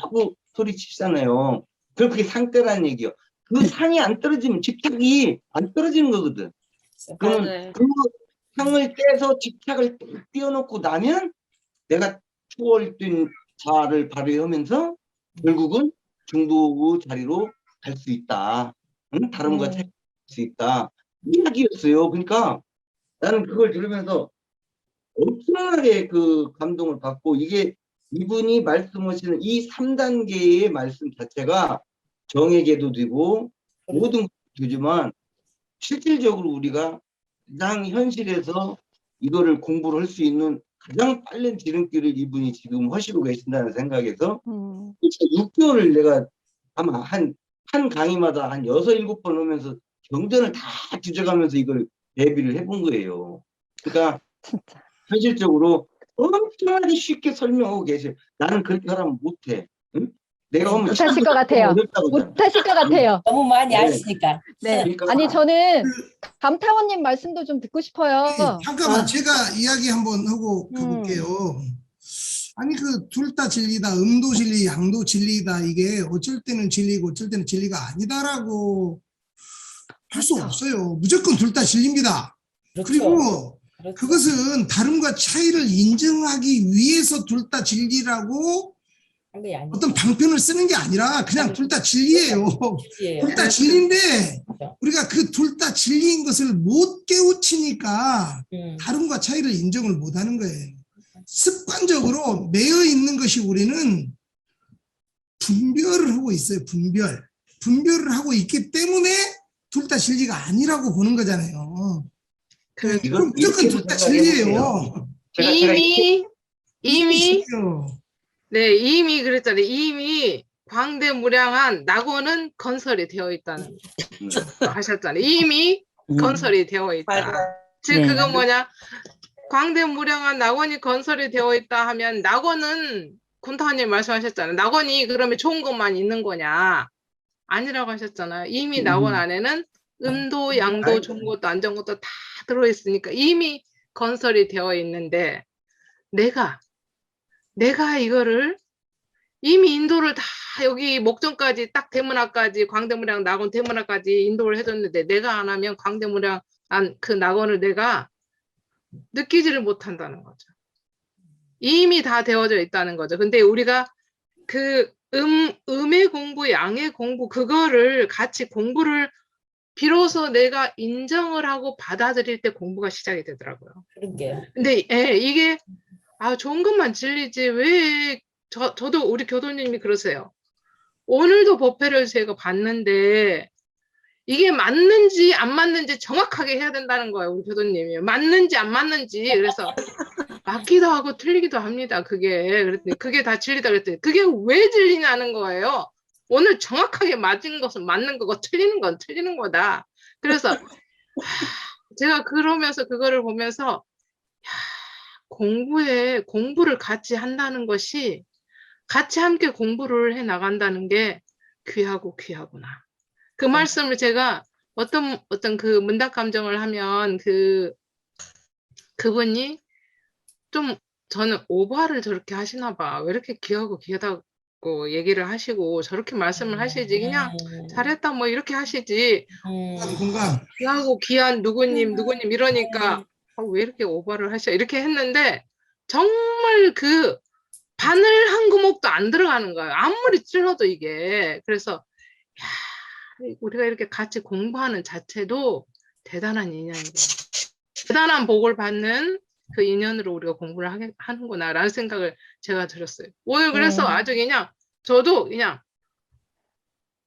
하고 소리치잖아요. 그게 상태라는 얘기요. 그 상이 안 떨어지면 집착이 안 떨어지는 거거든. 그러면 맞아요. 그 상을 떼서 집착을 띄워놓고 나면 내가 초월된 자아를 발휘하면서 결국은 중도의 자리로 갈 수 있다. 응? 다름과 차이할 수 있다. 이 이야기였어요. 그러니까 나는 그걸 들으면서 엄청나게 그 감동을 받고 이게 이분이 말씀하시는 이 3단계의 말씀 자체가 정에게도 되고 모든 것도 되지만 실질적으로 우리가 가장 현실에서 이거를 공부를 할 수 있는 가장 빠른 지름길을 이분이 지금 하시고 계신다는 생각에서 6개월을 내가 아마 한 강의마다 한 6, 7번 오면서 경전을 다 뒤져가면서 이걸 대비를 해본 거예요. 그러니까 진짜. 현실적으로 엄청나게 쉽게 설명하고 계세요. 나는 그렇게 하면 못해. 응? 내가 오면 못하실 것 같아요. 어렵다고 그러잖아. 못하실 것 같아요. 너무 많이 네. 아시니까. 네. 그러니까 아니, 저는 감타원님 말씀도 좀 듣고 싶어요. 잠깐만 제가 이야기 한번 하고 가볼게요. 아니 그 둘 다 진리다, 음도 진리, 양도 진리다 이게 어쩔 때는 진리고 어쩔 때는 진리가 아니다라고 할 수 그렇죠. 없어요. 무조건 둘 다 진리입니다. 그렇죠. 그리고 그렇죠. 그것은 다름과 차이를 인정하기 위해서 둘 다 진리라고 한 게 아니죠. 어떤 방편을 쓰는 게 아니라 그냥 둘 다 진리예요. 진리예요. 둘 다 진리인데 그렇죠. 우리가 그 둘 다 진리인 것을 못 깨우치니까 다름과 차이를 인정을 못 하는 거예요. 습관적으로 매여 있는 것이 우리는 분별을 하고 있어요. 분별을 하고 있기 때문에 둘 다 진리가 아니라고 보는 거잖아요. 이건 무조건 둘 다 진리예요. 이미 진리예요. 네, 이미 그랬잖아요. 이미 광대무량한 낙원은 건설이 되어 있다는 하셨잖아요. 이미 건설이 되어 있다. 맞아요. 즉 네. 그건 뭐냐? 광대무량한 낙원이 건설이 되어 있다 하면 낙원은 군타님 말씀하셨잖아요. 낙원이 그러면 좋은 것만 있는 거냐? 아니라고 하셨잖아요. 이미 낙원 안에는 음도, 양도, 좋은 것도 안 좋은 것도 다 들어있으니까 이미 건설이 되어 있는데 내가 이거를 이미 인도를 다 여기 목전까지 딱 대문화까지 광대무량 낙원 대문화까지 인도를 해줬는데 내가 안 하면 광대무량 그 낙원을 내가 느끼지를 못한다는 거죠. 이미 다 되어져 있다는 거죠. 근데 우리가 그 음의 공부, 양의 공부 그거를 같이 공부를 비로소 내가 인정을 하고 받아들일 때 공부가 시작이 되더라고요. 그러게요. 근데 이게 좋은 것만 진리지 왜 저도 우리 교도님이 그러세요. 오늘도 법회를 제가 봤는데 이게 맞는지 안 맞는지 정확하게 해야 된다는 거예요. 우리 교도님이. 맞는지 안 맞는지. 그래서 맞기도 하고 틀리기도 합니다. 그랬더니 그게 다 진리다 그랬더니 그게 왜 진리냐는 거예요. 오늘 정확하게 맞은 것은 맞는 거고 틀리는 건 틀리는 거다. 그래서 제가 그러면서 그거를 보면서 공부를 같이 한다는 것이 같이 함께 공부를 해 나간다는 게 귀하구나. 그 말씀을 제가 어떤 그 문답 감정을 하면 그분이 좀 저는 오버를 저렇게 하시나 봐. 왜 이렇게 귀하다고 얘기를 하시고 저렇게 말씀을 하시지. 그냥 잘했다 뭐 이렇게 하시지. 공감. 귀하고 귀한 누구님 이러니까 왜 이렇게 오버를 하셔 이렇게 했는데 정말 그 바늘 한 구멍도 안 들어가는 거예요. 아무리 찔러도 이게. 그래서 우리가 이렇게 같이 공부하는 자체도 대단한 인연이고 대단한 복을 받는 그 인연으로 우리가 공부를 하는구나라는 생각을 제가 들었어요. 오늘 그래서 아주 그냥 저도 그냥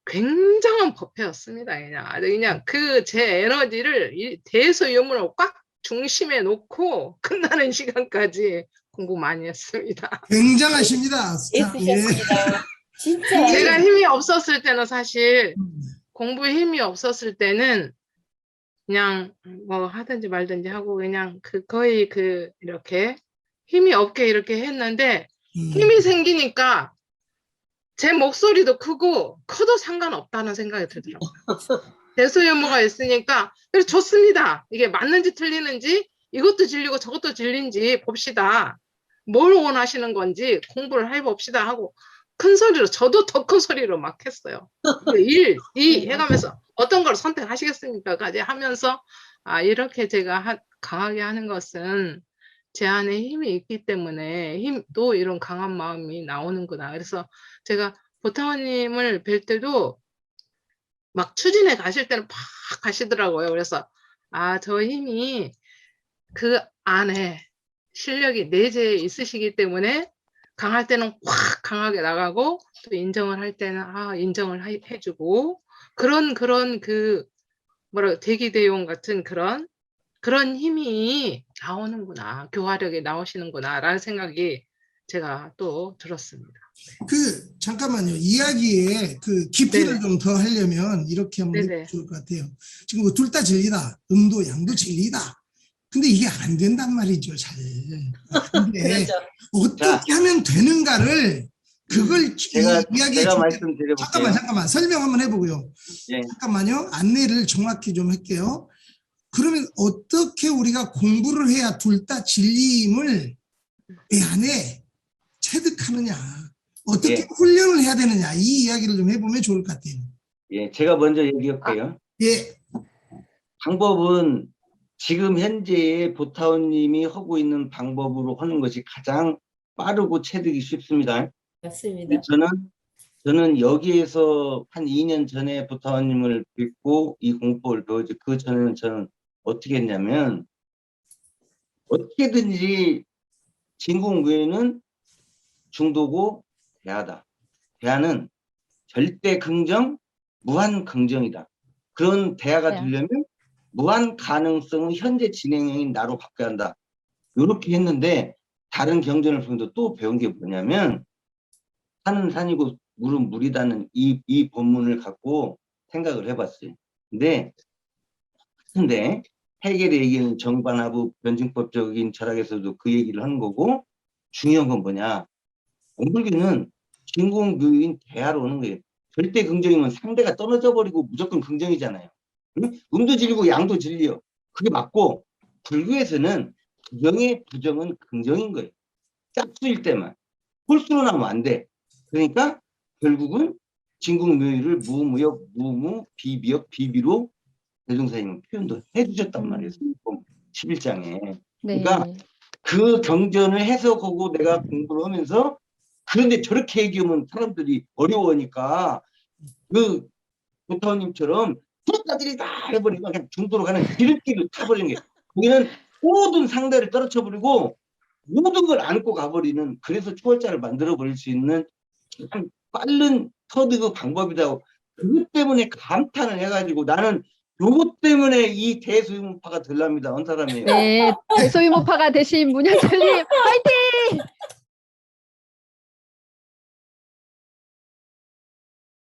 굉장한 법회였습니다. 그냥 그 제 에너지를 이 대소유문을 꽉 중심에 놓고 끝나는 시간까지 공부 많이 했습니다. 굉장하십니다. 애쓰셨습니다. 진짜. 제가 힘이 없었을 때는 사실 공부에 힘이 없었을 때는 그냥 뭐 하든지 말든지 하고 그냥 거의 이렇게 힘이 없게 이렇게 했는데 힘이 생기니까 제 목소리도 크고 커도 상관없다는 생각이 들더라고요. 대소유무가 있으니까 그래서 좋습니다. 이게 맞는지 틀리는지 이것도 진리고 저것도 진리인지 봅시다. 뭘 원하시는 건지 공부를 해봅시다 하고 큰 소리로 저도 더 큰 소리로 막 했어요. 1, 2 해가면서 어떤 걸 선택하시겠습니까?까지 하면서 이렇게 제가 강하게 하는 것은 제 안에 힘이 있기 때문에 또 이런 강한 마음이 나오는구나. 그래서 제가 보타원님을 뵐 때도 막 추진해 가실 때는 팍 가시더라고요. 그래서 저 힘이 그 안에 실력이 내재해 있으시기 때문에 강할 때는 확 강하게 나가고 또 인정을 할 때는 인정을 해주고 그런 대기대용 같은 그런 힘이 나오는구나. 교화력이 나오시는구나라는 생각이 제가 또 들었습니다. 잠깐만요. 이야기에 깊이를 네네. 좀 더 하려면 이렇게 하면 네네. 좋을 것 같아요. 지금 둘 다 진리다. 음도 양도 진리다. 근데 이게 안 된단 말이죠, 잘. 근데 그렇죠. 어떻게 하면 되는가를 그걸 제가 이야기해 말씀드려볼게요. 잠깐만 설명 한번 해보고요. 예. 잠깐만요. 안내를 정확히 좀 할게요. 그러면 어떻게 우리가 공부를 해야 둘 다 진리임을 내 안에 체득하느냐, 어떻게 예. 훈련을 해야 되느냐, 이 이야기를 좀 해보면 좋을 것 같아요. 예, 제가 먼저 얘기할게요. 예. 방법은 지금 현재의 보타원님이 하고 있는 방법으로 하는 것이 가장 빠르고 체득이 쉽습니다. 맞습니다. 저는 여기에서 한 2년 전에 보타원님을 뵙고 이 공법을 배우지, 그 전에는 저는 어떻게 했냐면, 어떻게든지 진공무예는 중도고 대하다. 대하는 절대 긍정, 무한 긍정이다. 그런 대하가 네. 되려면 무한 가능성은 현재 진행형인 나로 바뀌어야 한다. 이렇게 했는데, 다른 경전을 보면서 또 배운 게 뭐냐면, 산은 산이고 물은 물이다는 이 본문을 갖고 생각을 해봤어요. 근데 해겔의 얘기는 정반합의 변증법적인 철학에서도 그 얘기를 하는 거고, 중요한 건 뭐냐? 공불교는 진공교인 대하로 오는 거예요. 절대 긍정이면 상대가 떨어져 버리고 무조건 긍정이잖아요. 음도 진리고 양도 진리요. 그게 맞고, 불교에서는 부정의 부정은 긍정인 거예요. 짝수일 때만. 홀수로 나오면 안 돼. 그러니까 결국은 진공묘의를 무무역, 무무, 비비역, 비비로 대종사님은 표현도 해주셨단 말이에요. 11장에. 네. 그러니까 그 경전을 해석하고 내가 공부를 하면서, 그런데 저렇게 얘기하면 사람들이 어려워하니까 그 보타원님처럼 불가들이 다 해버리고 그냥 중도로 가는 지름길을 타버리는 게, 거기는 모든 상대를 떨어쳐버리고 모든 걸 안고 가버리는, 그래서 초월자를 만들어버릴 수 있는 가장 빠른 터득의 방법이라고, 그것 때문에 감탄을 해가지고 나는 요것 때문에 이 대소유문파가 되랍니다. 한 사람이에요. 네, 대소이모파가 되신 문현철님 화이팅!